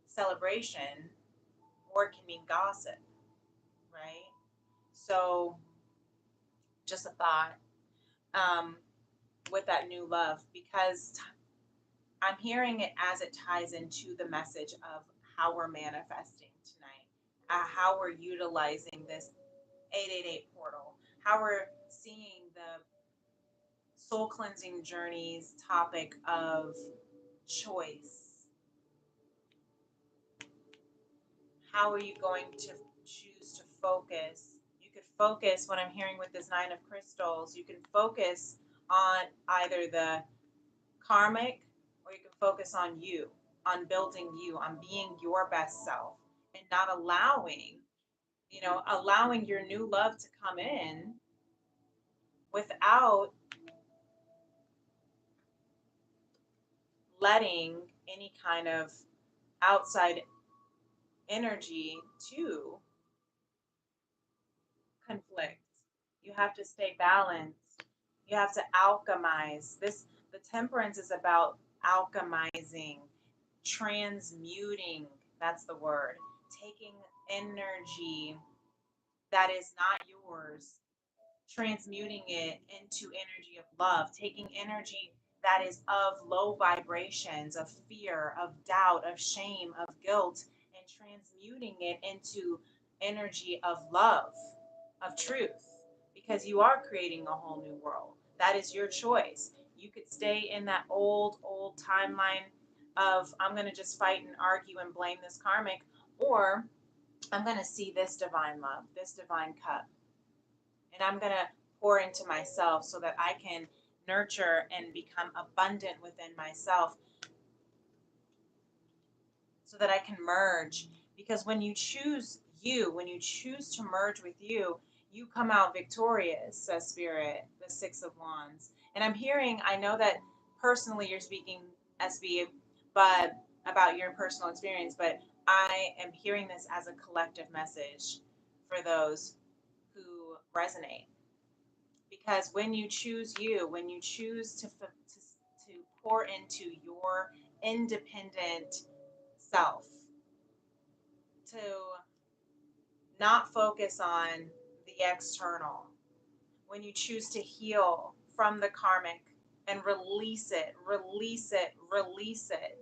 celebration or it can mean gossip, right? So, just a thought um, with that new love, because I'm hearing it as it ties into the message of how we're manifesting tonight, how we're utilizing this 888 portal, how we're seeing the soul cleansing journeys topic of choice. How are you going to choose to focus? You could focus, what I'm hearing with this Nine of Crystals, you can focus on either the karmic, or you can focus on you, on building you, on being your best self, and not allowing, allowing your new love to come in without letting any kind of outside energy to conflict. You have to stay balanced. You have to alchemize. The temperance is about alchemizing, transmuting, that's the word, taking energy that is not yours, transmuting it into energy of love, taking energy that is of low vibrations, of fear, of doubt, of shame, of guilt, and transmuting it into energy of love, of truth, because you are creating a whole new world. That is your choice. You could stay in that old timeline of, I'm going to just fight and argue and blame this karmic, or I'm going to see this divine love, this divine cup, and I'm going to pour into myself so that I can nurture and become abundant within myself, so that I can merge. Because when you choose you, when you choose to merge with you, you come out victorious, says Spirit, the Six of Wands. And I'm hearing, I know that personally you're speaking, SB, but about your personal experience, but I am hearing this as a collective message for those who resonate. Because when you choose you, when you choose to pour into your independent self, to not focus on the external, when you choose to heal from the karmic and release it, release it, release it,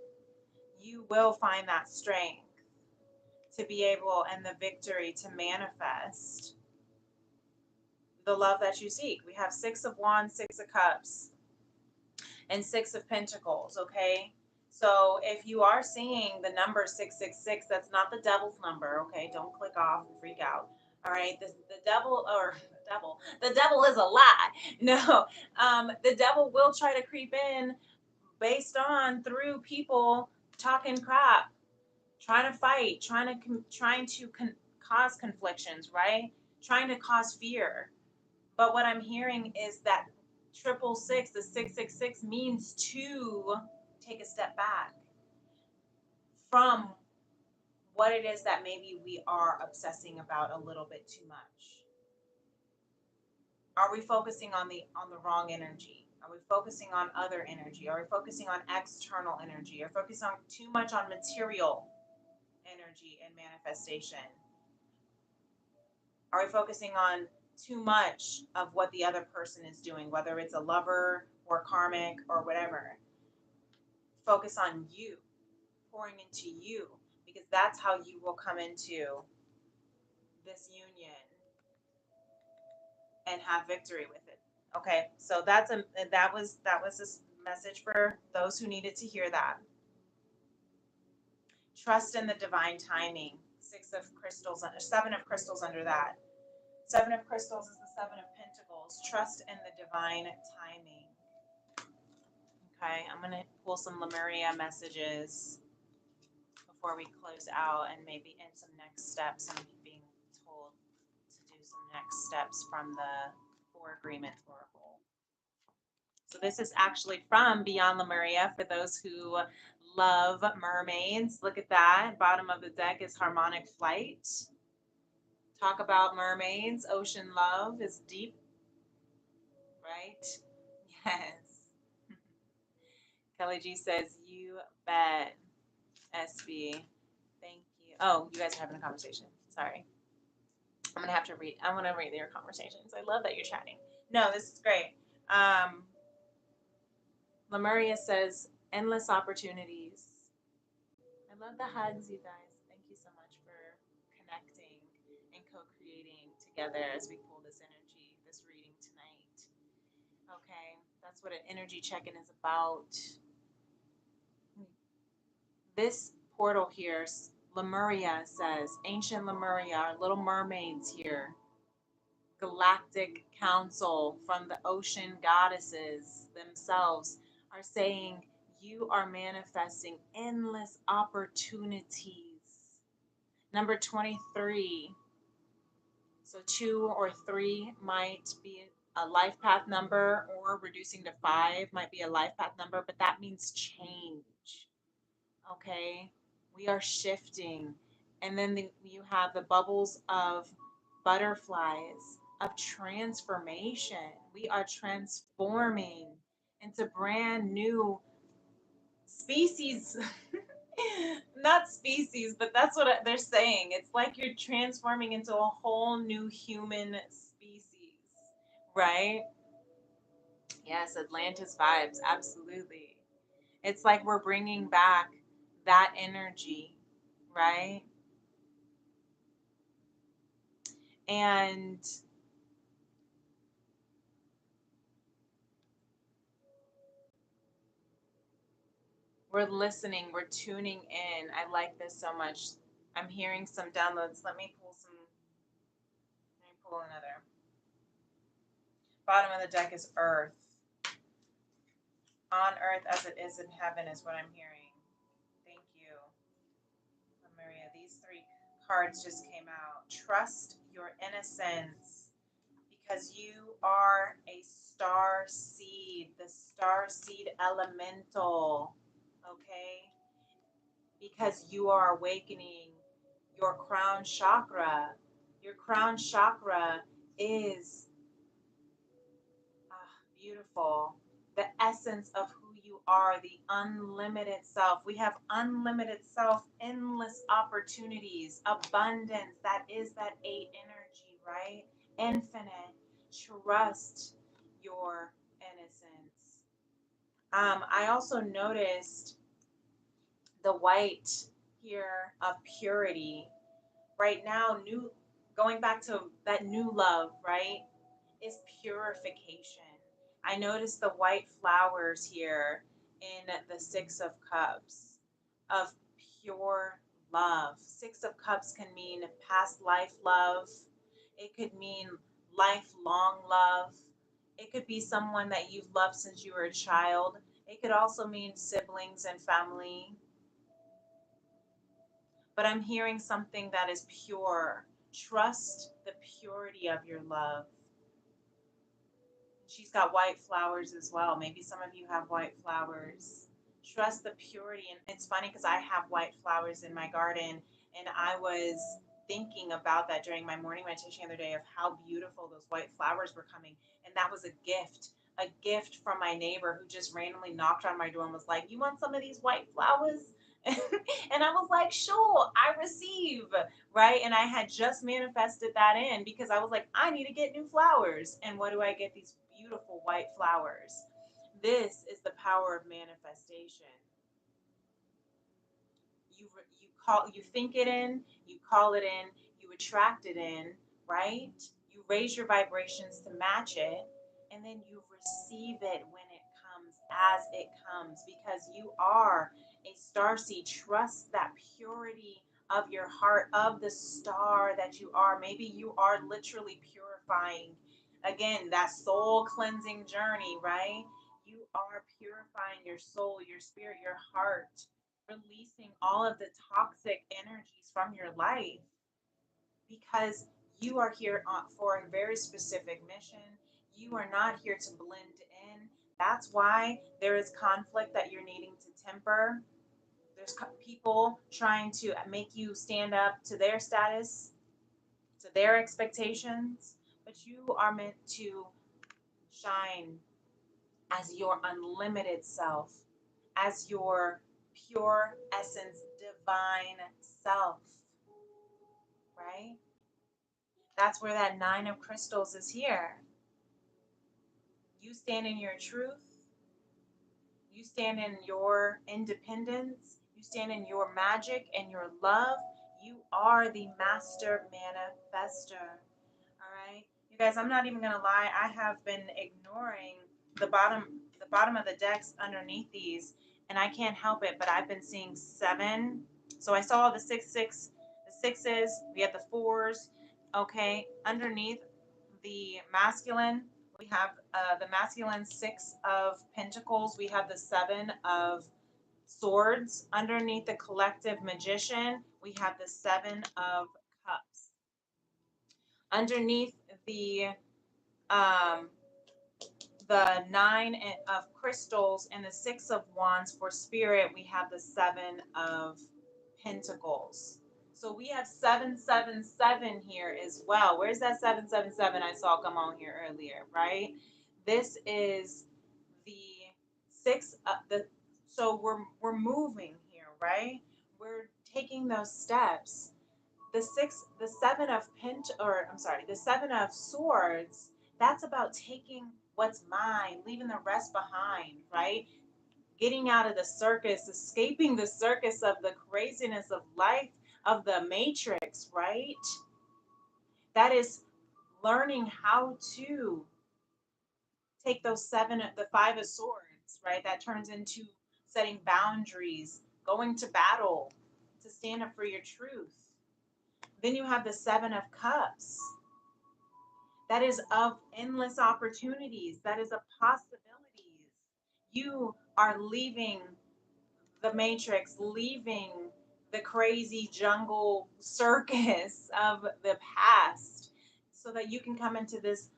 you will find that strength. to be able, and the victory to manifest the love that you seek. We have Six of Wands, Six of Cups, and Six of Pentacles, okay? So if you are seeing the number 666, that's not the devil's number, okay? Don't click off and freak out. All right, the devil, or the devil is a lie. No, the devil will try to creep in based on through people talking crap, trying to fight, trying to cause conflictions, right? Trying to cause fear. But what I'm hearing is that 666, the 666 means to take a step back from what it is that maybe we are obsessing about a little bit too much. Are we focusing on the wrong energy? Are we focusing on other energy? Are we focusing on external energy? Are we focusing on too much on material energy and manifestation? Are we focusing on too much of what the other person is doing, whether it's a lover or karmic or whatever? Focus on you, pouring into you, because that's how you will come into this union and have victory with it. Okay, so that was this message for those who needed to hear that. Trust in the divine timing. Six of crystals, seven of crystals under that. Seven of crystals is the seven of pentacles. Trust in the divine timing. Okay, I'm gonna pull some Lemuria messages before we close out, and maybe in some next steps. I'm being told to do some next steps from the Four Agreement Oracle. So this is actually from Beyond Lemuria for those who love mermaids. Look at that. Bottom of the deck is Harmonic Flight. Talk about mermaids. Ocean love is deep, right? Yes. Kelly G says, you bet. SB. Thank you. Oh, you guys are having a conversation. Sorry. I'm gonna read your conversations. I love that you're chatting. No, this is great. Lemuria says, endless opportunities. I love the hugs, you guys. Thank you so much for connecting and co-creating together as we pull this energy, this reading tonight. Okay, that's what an energy check-in is about. This portal here, Lemuria says, ancient Lemuria, our little mermaids here, galactic council from the ocean goddesses themselves are saying you are manifesting endless opportunities. Number 23. So 2 or 3 might be a life path number, or reducing to 5 might be a life path number, but that means change. Okay? We are shifting. And then you have the bubbles of butterflies, of transformation. We are transforming into brand new species. Not species, but that's what they're saying. It's like you're transforming into a whole new human species, right? Yes, Atlantis vibes, absolutely. It's like we're bringing back that energy, right? And we're listening, we're tuning in. I like this so much. I'm hearing some downloads. Let me pull another. Bottom of the deck is Earth. On Earth as it is in heaven is what I'm hearing. Thank you, Maria. These 3 cards just came out. Trust your innocence, because you are a star seed, the star seed elemental, okay? Because you are awakening your crown chakra. Your crown chakra is beautiful. The essence of who you are, the unlimited self. We have unlimited self, endless opportunities, abundance. That is that 8 energy, right? Infinite. Trust your innocence. I also noticed the white here of purity. right now, new, going back to that new love, right, is purification. I noticed the white flowers here in the Six of Cups of pure love. Six of Cups can mean past life love, it could mean lifelong love, it could be someone that you've loved since you were a child, it could also mean siblings and family. But I'm hearing something that is pure. Trust the purity of your love. She's got white flowers as well. Maybe some of you have white flowers. Trust the purity. And it's funny because I have white flowers in my garden. And I was thinking about that during my morning meditation the other day of how beautiful those white flowers were coming. And that was a gift from my neighbor who just randomly knocked on my door and was like, "You want some of these white flowers?" And I was like, "Sure, I receive." Right? And I had just manifested that in because I was like, I need to get new flowers. And what do I get? These beautiful white flowers. This is the power of manifestation. You think it in, you call it in, you attract it in, right? You raise your vibrations to match it, and then you receive it when it comes, as it comes, because you are a star seed. Trust that purity of your heart, of the star that you are. Maybe you are literally purifying, again, that soul cleansing journey, right? You are purifying your soul, your spirit, your heart, releasing all of the toxic energies from your life because you are here for a very specific mission. You are not here to blend in. That's why there is conflict that you're needing to temper. There's people trying to make you stand up to their status, to their expectations, but you are meant to shine as your unlimited self, as your pure essence, divine self, right? That's where that nine of crystals is here. You stand in your truth, you stand in your independence, you stand in your magic and your love. You are the master manifester. All right, you guys, I'm not even gonna lie, I have been ignoring the bottom the bottom of the decks underneath these, and I can't help it, but I've been seeing seven. So I saw the sixes, we have the fours. Okay, underneath the masculine, we have the masculine six of pentacles, we have the seven of swords. Underneath the collective magician, we have the seven of cups. Underneath the um, the nine of crystals and the six of wands for spirit, we have the seven of pentacles. So we have 777 here as well. Where's that 777 I saw come on here earlier, right? This is the six the so we're moving here, right? We're taking those steps. The seven of the seven of swords, that's about taking what's mine, leaving the rest behind, right? Getting out of the circus, escaping the circus of the craziness of life, of the matrix, right? That is learning how to take those the five of swords, right? That turns into setting boundaries, going to battle to stand up for your truth. Then you have the seven of cups. That is of endless opportunities. That is of possibilities. You are leaving the matrix, leaving the crazy jungle circus of the past so that you can come into this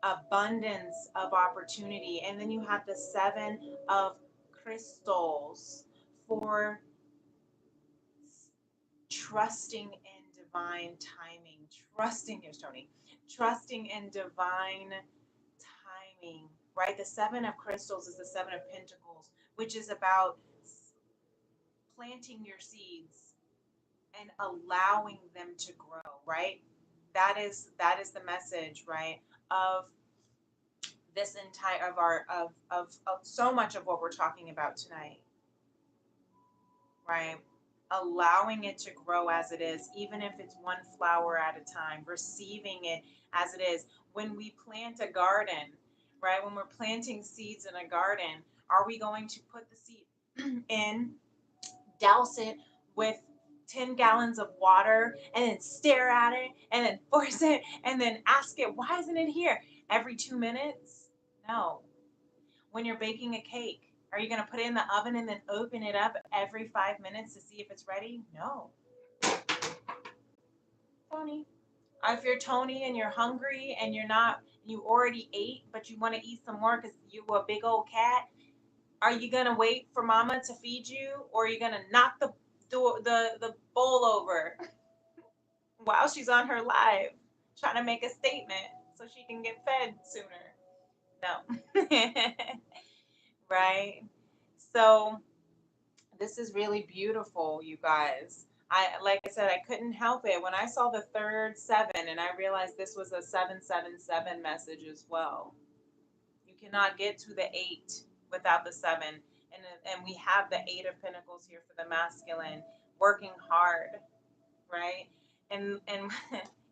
abundance of opportunity. And then you have the seven of crystals for trusting in divine timing, trusting, here's Tony, trusting in divine timing, right? The seven of crystals is the seven of pentacles, which is about planting your seeds and allowing them to grow, right? That is the message, right? Of this entire of our of so much of what we're talking about tonight, right? allowing it to grow as it is, even if it's one flower at a time, receiving it as it is. When we plant a garden, right? When we're planting seeds in a garden, are we going to put the seed in, douse it with 10 gallons of water, and then stare at it, and then force it, and then ask it, why isn't it here? Every 2 minutes? No. When you're baking a cake, are you going to put it in the oven and then open it up every 5 minutes to see if it's ready? No. Tony. If you're Tony and you're hungry and you're not, you already ate, but you want to eat some more because you a big old cat, are you going to wait for mama to feed you, or are you going to knock the bowl over while she's on her live trying to make a statement so she can get fed sooner? No. Right? So this is really beautiful, you guys. Like I said, I couldn't help it when I saw the third seven, and I realized this was a 777 message as well. You cannot get to the eight without the seven, and we have the Eight of Pentacles here for the masculine, working hard, right? And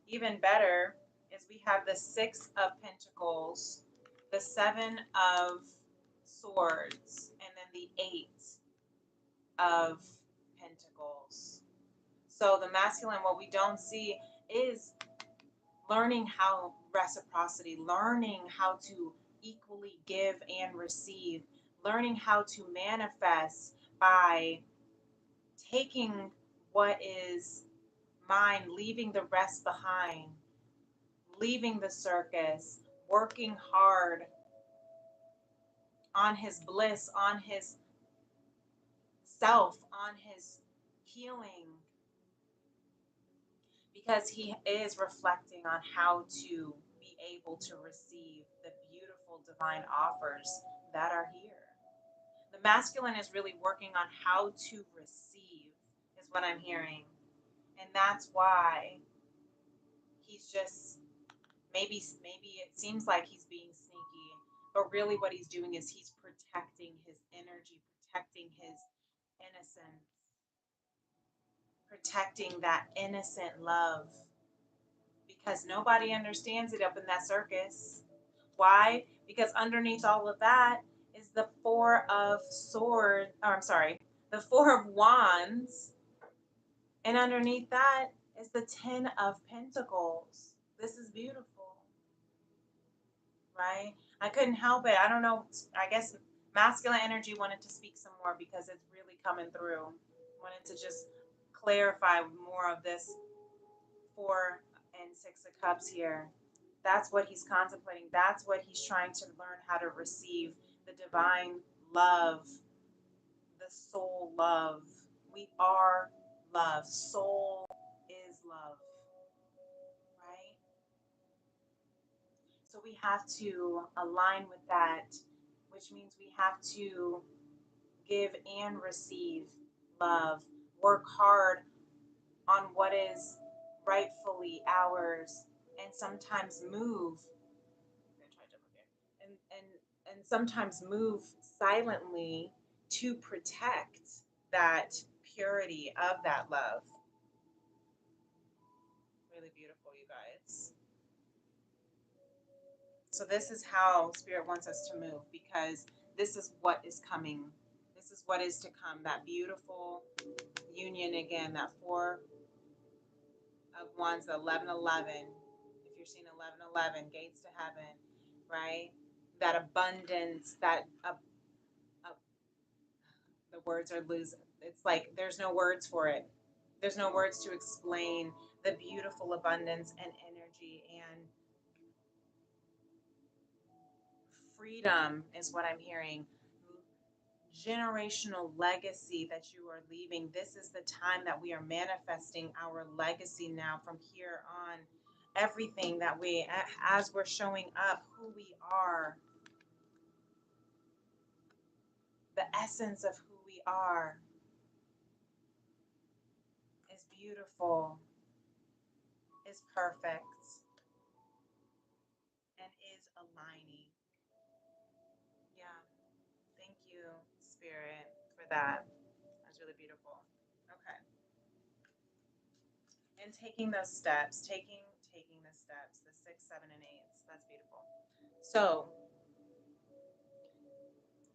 even better is we have the Six of Pentacles, the Seven of Swords, and then the Eight of Pentacles. So the masculine, what we don't see is learning how reciprocity, learning how to equally give and receive, learning how to manifest by taking what is mine, leaving the rest behind, leaving the circus, working hard on his bliss, on his self, on his healing, because he is reflecting on how to be able to receive the beautiful divine offers that are here. The masculine is really working on how to receive, is what I'm hearing. And that's why he's just, maybe it seems like he's being sneaky, but really what he's doing is he's protecting his energy, protecting his innocence, protecting that innocent love, because nobody understands it up in that circus. Why? Because underneath all of that is the Four of Swords, or I'm sorry, the Four of Wands, and underneath that is the Ten of Pentacles. This is beautiful, right? I couldn't help it. I don't know. I guess masculine energy wanted to speak some more because it's really coming through. Wanted to just clarify more of this Four and Six of Cups here. That's what he's contemplating. That's what he's trying to learn how to receive, the divine love, the soul love. We are love. Soul is love, right? So we have to align with that, which means we have to give and receive love, work hard on what is rightfully ours, and sometimes move and and and sometimes move silently to protect that purity of that love. Really beautiful, you guys. So this is how spirit wants us to move, because this is what is coming. This is what is to come. That beautiful union again, that Four of Wands, the 1111. If you're seeing 1111, gates to heaven, right? That abundance, that the words are lose. It's like there's no words for it. There's no words to explain the beautiful abundance and energy and freedom is what I'm hearing. Generational legacy that you are leaving. This is the time that we are manifesting our legacy now from here on. Everything that we, as we're showing up, who we are, the essence of who we are is beautiful, is perfect, and is aligning. Yeah. Thank you, Spirit, for that. That's really beautiful. Okay. And taking those steps, taking the steps, the six, seven, and eights. That's beautiful. So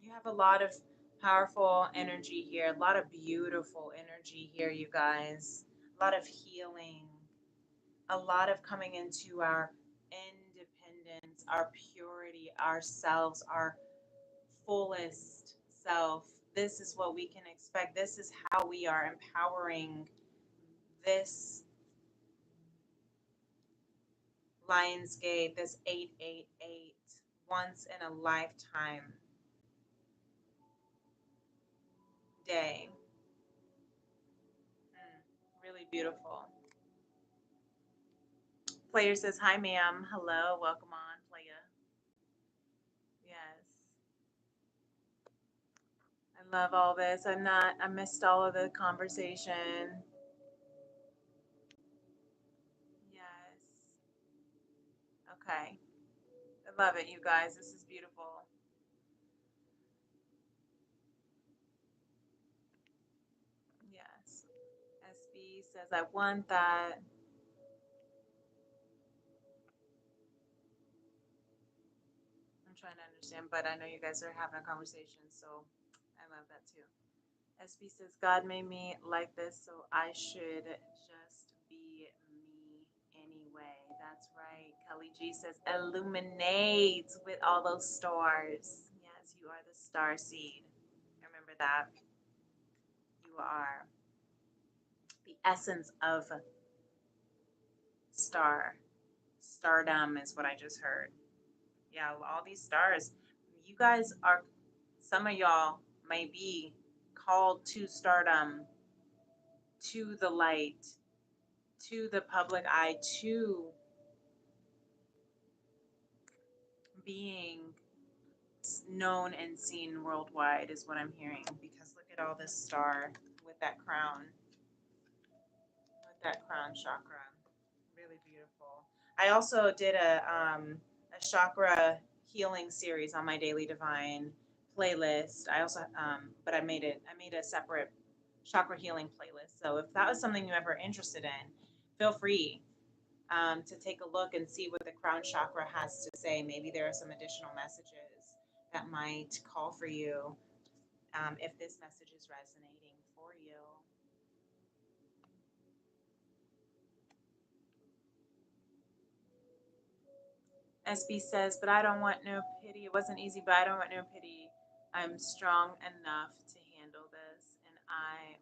you have a lot of powerful energy here, a lot of beautiful energy here, you guys. A lot of healing, a lot of coming into our independence, our purity, ourselves, our fullest self. This is what we can expect. This is how we are empowering this Lionsgate, this 888, once in a lifetime day. Really beautiful. Player says, "Hi, ma'am. Hello. Welcome on, Playa." Yes. I love all this. I missed all of the conversation. Yes. Okay. I love it, you guys. This is beautiful. Yes. SB says, "I want that." I'm trying to understand, but I know you guys are having a conversation, so I love that too. SB says, "God made me like this, so I should just be me anyway." That's right. Kelly G says, "Illuminate with all those stars." Yes, you are the star seed. Remember that. You are the essence of star. Stardom is what I just heard. Yeah, all these stars. You guys are, some of y'all may be called to stardom, to the light, to the public eye, to being known and seen worldwide, is what I'm hearing. Because look at all this star with that crown chakra. Really beautiful. I also did a chakra healing series on my Daily Divine playlist. I also, but I made a separate chakra healing playlist. So if that was something you're ever interested in, feel free to take a look and see what the crown chakra has to say. Maybe there are some additional messages that might call for you if this message is resonating for you. SB says, "But I don't want no pity. It wasn't easy, but I don't want no pity. I'm strong enough to handle this, and I,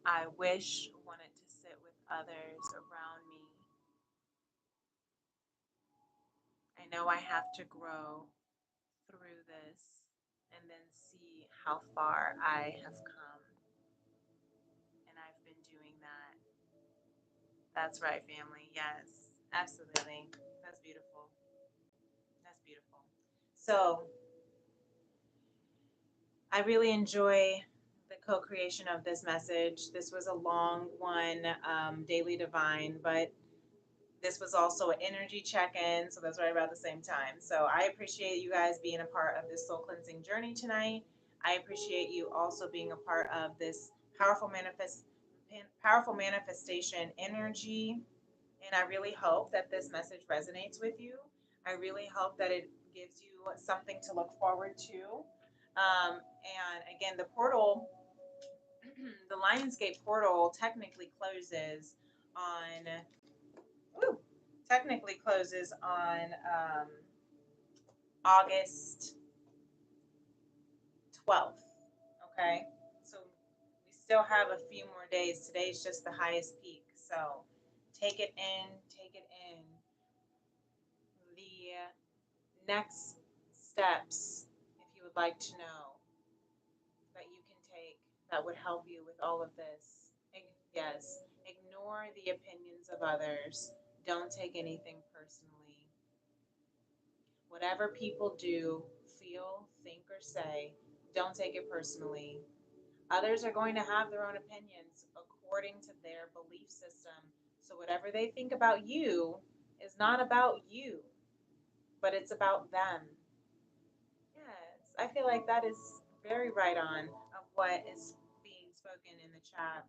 I wish wanted to sit with others around me. I know I have to grow through this and then see how far I have come. And I've been doing that." That's right, family. Yes, absolutely. That's beautiful. That's beautiful. So I really enjoy the co creation of this message. This was a long one, Daily Divine, but this was also an energy check in. So that's right about the same time. So I appreciate you guys being a part of this soul cleansing journey tonight. I appreciate you also being a part of this powerful powerful manifestation energy. And I really hope that this message resonates with you. I really hope that it gives you something to look forward to. And again, the portal, the Lionsgate portal on, woo, technically closes on August 12th. Okay. So we still have a few more days. Today's just the highest peak. So take it in, take it in. The next steps, if you would like to know, that you can take that would help you with all of this. Yes, ignore the opinions of others. Don't take anything personally. Whatever people do, feel, think, or say, don't take it personally. Others are going to have their own opinions according to their belief system. So, whatever they think about you is not about you, but it's about them. Yes, I feel like that is very right on. what is being spoken in the chat.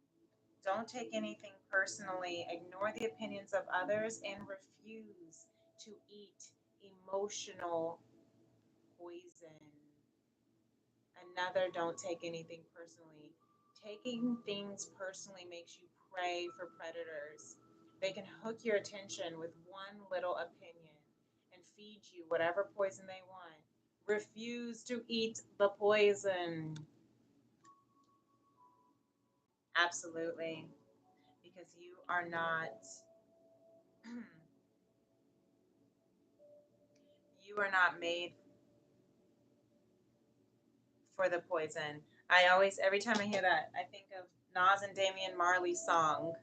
Don't take anything personally, ignore the opinions of others, and refuse to eat emotional poison. Another, don't take anything personally. Taking things personally makes you prey for predators. They can hook your attention with one little opinion and feed you whatever poison they want. Refuse to eat the poison. Absolutely. Because you are not made for the poison. I always, every time I hear that, I think of Nas and Damian Marley's song.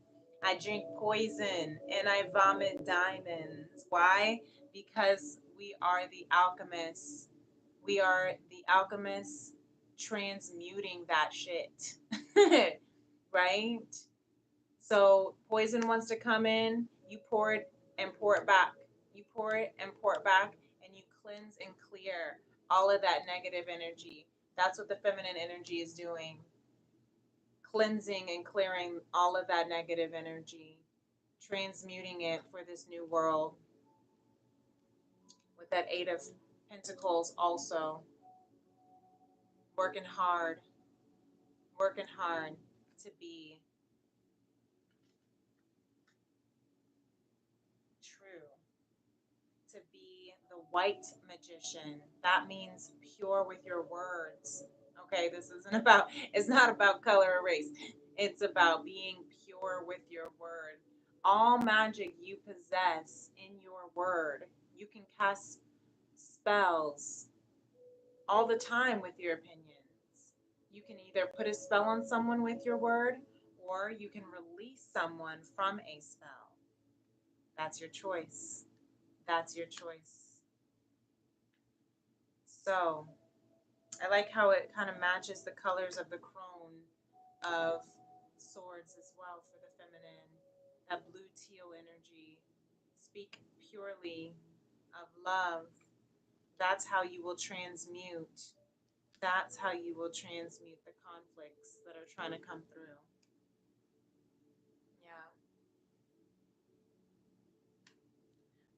I drink poison and I vomit diamonds. Why? Because we are the alchemists. We are the alchemists transmuting that shit. Right? So poison wants to come in, you pour it and pour it back. You pour it and pour it back, and you cleanse and clear all of that negative energy. That's what the feminine energy is doing, cleansing and clearing all of that negative energy, transmuting it for this new world with that Eight of Pentacles also. Working hard, working hard to be true, to be the white magician. That means pure with your words. Okay, this isn't about, it's not about color or race. It's about being pure with your word. All magic you possess in your word. You can cast spells all the time with your opinions. You can either put a spell on someone with your word, or you can release someone from a spell. That's your choice. That's your choice. So, I like how it kind of matches the colors of the crone of swords as well for the feminine. That blue teal energy. Speak purely of love. That's how you will transmute. That's how you will transmute the conflicts that are trying to come through. Yeah.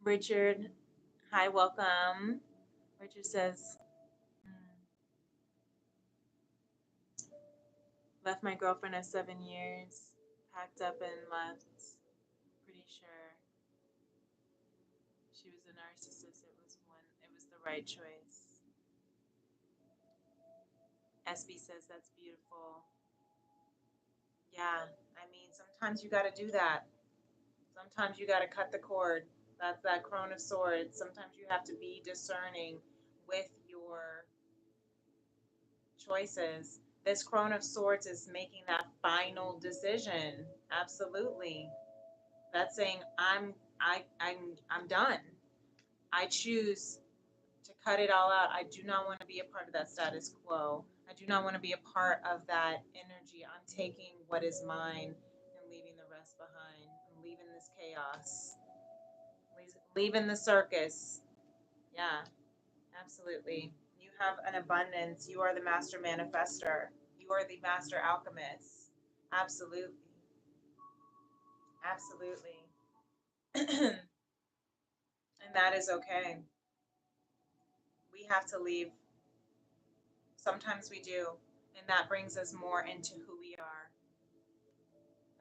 Richard, hi, welcome. Richard says, left my girlfriend of 7 years, packed up and left. Pretty sure she was a narcissist. It was the right choice. SB says that's beautiful. Yeah, I mean, sometimes you got to do that. Sometimes you got to cut the cord. That's that Crone of Swords. Sometimes you have to be discerning with your choices. This Crone of Swords is making that final decision. Absolutely. That's saying I'm done. I choose to cut it all out. I do not want to be a part of that status quo. I do not want to be a part of that energy. I'm taking what is mine and leaving the rest behind. I'm leaving this chaos, leaving the circus. Yeah, absolutely. You have an abundance. You are the master manifester. You are the master alchemist. Absolutely. Absolutely. And that is okay. We have to leave. Sometimes we do. And that brings us more into who we are.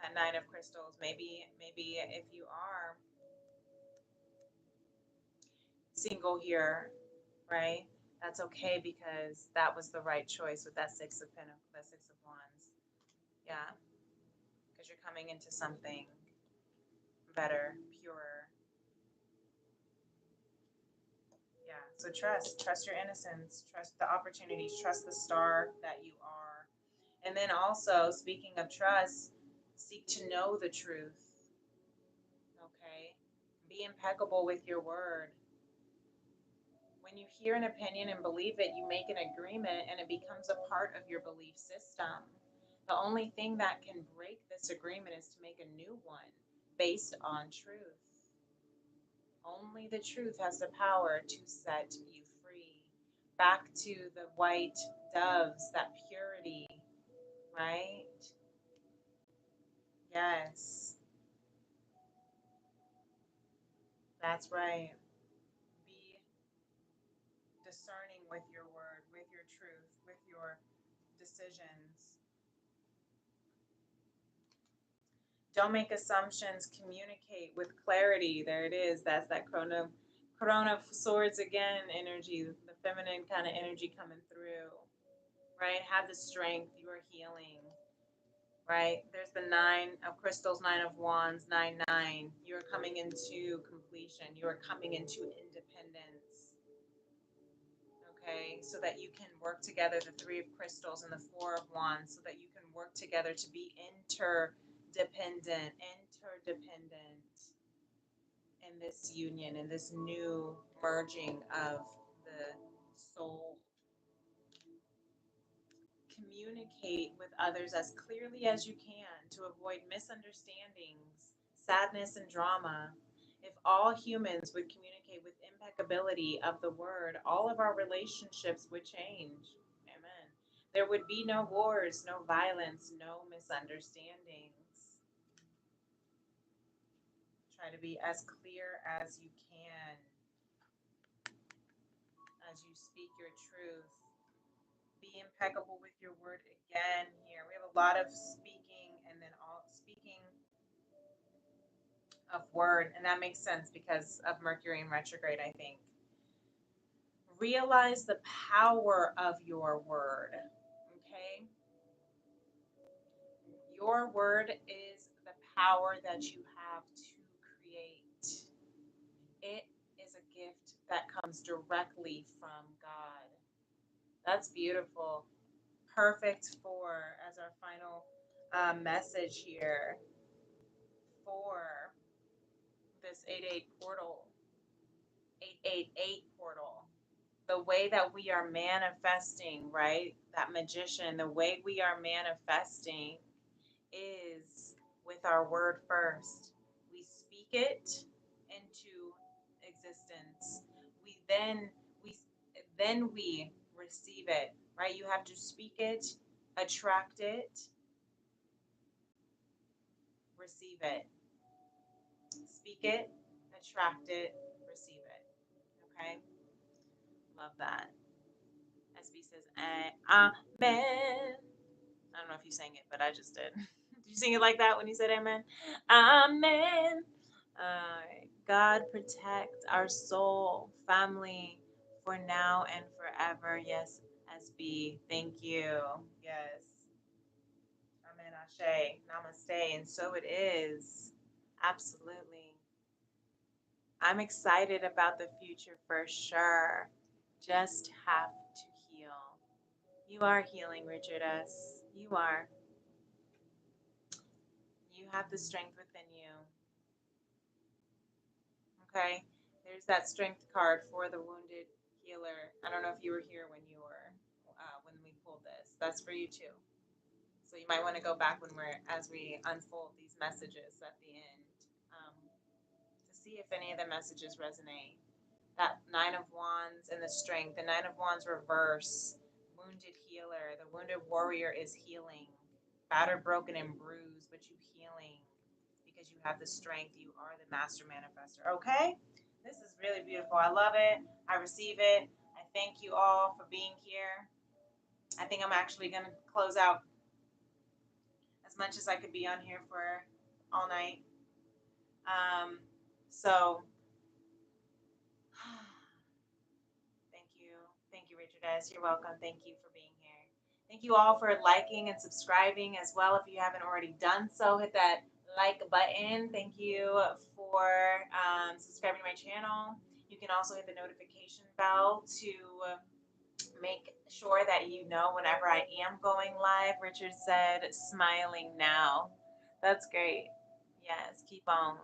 That Nine of Crystals. Maybe if you are single here, right? That's okay because that was the right choice with that Six of Pentacles, that Six of Wands. Yeah, because you're coming into something better, purer. Yeah. So trust your innocence, trust the opportunities, trust the star that you are. And then also, speaking of trust, seek to know the truth. Okay. Be impeccable with your word. When you hear an opinion and believe it, you make an agreement and it becomes a part of your belief system. The only thing that can break this agreement is to make a new one based on truth. Only the truth has the power to set you free. Back to the white doves, that purity. right? Yes, that's right. Be discerning with your word, with your truth, with your decisions. Don't make assumptions. Communicate with clarity. There it is. That's that corona of swords again energy, the feminine kind of energy coming through, right? Have the strength. You are healing, right? There's the nine of crystals, nine of wands, 9-9. You're coming into completion. You are coming into independence. Okay, so that you can work together, the three of crystals and the four of wands, so that you can work together to be interdependent in this union, in this new merging of the soul. Communicate with others as clearly as you can to avoid misunderstandings, sadness, and drama. If all humans would communicate with impeccability of the word, all of our relationships would change. Amen. There would be no wars, no violence, no misunderstandings. Try to be as clear as you can as you speak your truth. Be impeccable with your word again here. We have a lot of speaking and then all speaking of word, and that makes sense because of Mercury in retrograde, I think. Realize the power of your word. Okay? Your word is the power that you have to create. It is a gift that comes directly from God. That's beautiful. Perfect for, as our final message here, for this 8-8 portal, 888 portal. The way that we are manifesting, right? That magician, the way we are manifesting is with our word first. We speak it into existence. We we then we receive it, right? You have to speak it, attract it, receive it. Speak it, attract it, receive it. Okay? Love that. SB says, Amen. I don't know if you sang it, but I just did. Did you sing it like that when you said Amen? Amen. God protect our soul, family, for now and forever. Yes, SB. Thank you. Yes. Amen. Ashe. Namaste. And so it is. Absolutely. I'm excited about the future for sure. Just have to heal. You are healing, Richard S. You are. You have the strength within you. Okay? There's that strength card for the wounded healer. I don't know if you were here when we pulled this. That's for you too. So you might want to go back as we unfold these messages at the end, to see if any of the messages resonate. That Nine of Wands and the strength. The Nine of Wands reverse. Wounded healer. The wounded warrior is healing. Battered, broken, and bruised, but you healing because you have the strength. You are the master manifester. Okay? This is really beautiful. I love it. I receive it. I thank you all for being here. I think I'm actually going to close out as much as I could be on here for all night. Um, so Thank you. Thank you, Richard S. You're welcome. Thank you for being here. Thank you all for liking and subscribing as well. If you haven't already done so, hit that like button. Thank you for subscribing to my channel. You can also hit the notification bell to make sure that you know whenever I am going live. Richard said, smiling now. That's great. Yes, keep on.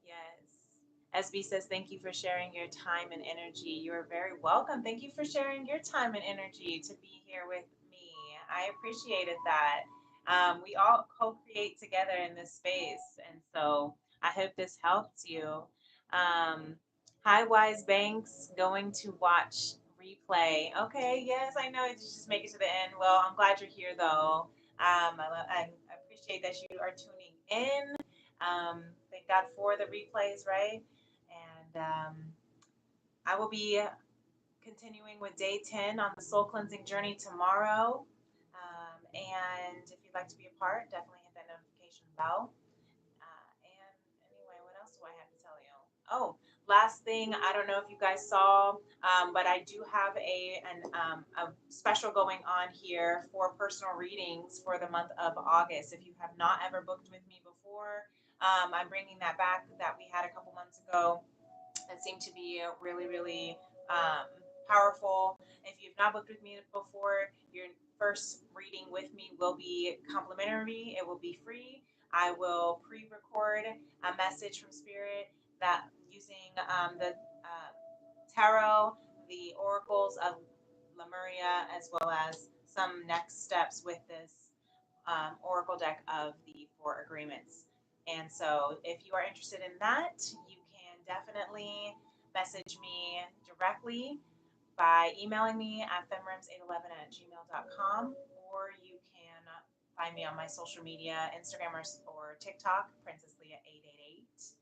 Yes. SB says, thank you for sharing your time and energy. You are very welcome. Thank you for sharing your time and energy to be here with me. I appreciated that. We all co create together in this space. And so I hope this helped you. Um, Hi, Wise Banks, going to watch replay. Okay, yes, I know. Just make it to the end. Well, I'm glad you're here, though. I appreciate that you are tuning in. Thank God for the replays, right? And I will be continuing with day 10 on the soul cleansing journey tomorrow. And if you'd like to be a part, definitely hit that notification bell. And anyway, what else do I have to tell you? Oh, last thing, I don't know if you guys saw, but I do have a special going on here for personal readings for the month of August. If you have not ever booked with me before, I'm bringing that back that we had a couple months ago. It seemed to be really, really powerful. If you've not booked with me before, your first reading with me will be complimentary. It will be free. I will pre-record a message from Spirit that using the tarot, the oracles of Lemuria, as well as some next steps with this oracle deck of the four agreements. And so, if you are interested in that, you can definitely message me directly by emailing me at femrims811@gmail.com, or you can find me on my social media, Instagram or TikTok, Princess Leah 888.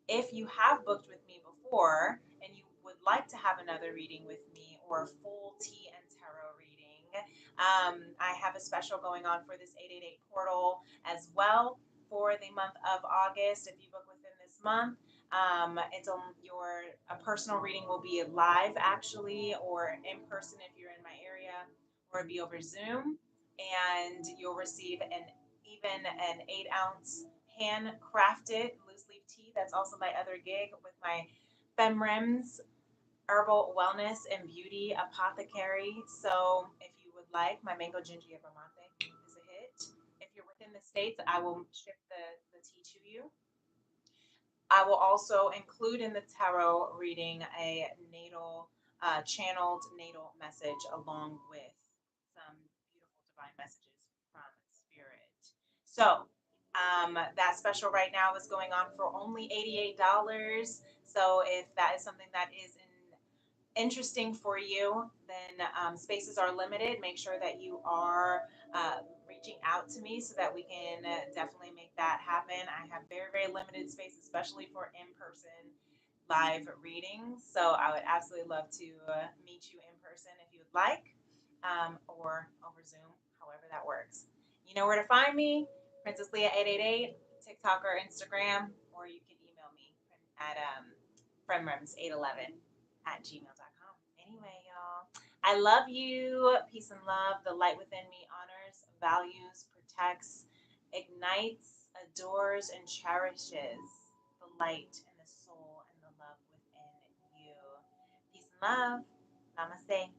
If you have booked with me before and you would like to have another reading with me or a full tea and tarot reading, I have a special going on for this 888 portal as well for the month of August. If you book within this month, it's your a personal reading will be live actually, or in person if you're in my area, or it'll be over Zoom, and you'll receive an 8 ounce handcrafted loose leaf tea. That's also my other gig with my FemRims Herbal Wellness and Beauty Apothecary. So if you would like, my mango ginger yerba mate is a hit. If you're within the states, I will ship the tea to you. I will also include in the tarot reading a natal, channeled natal message along with some beautiful divine messages from Spirit. So that special right now is going on for only $88. So if that is something that is interesting for you, then spaces are limited. Make sure that you are reaching out to me so that we can definitely make that happen. I have very, very limited space, especially for in person live readings. So I would absolutely love to meet you in person if you would like, or over Zoom, however that works. You know where to find me, Princess Leah 888, TikTok or Instagram, or you can email me at friendrems811@gmail.com. Anyway, y'all, I love you. Peace and love. The light within me honors, values, protects, ignites, adores, and cherishes the light and the soul and the love within you. Peace and love. Namaste.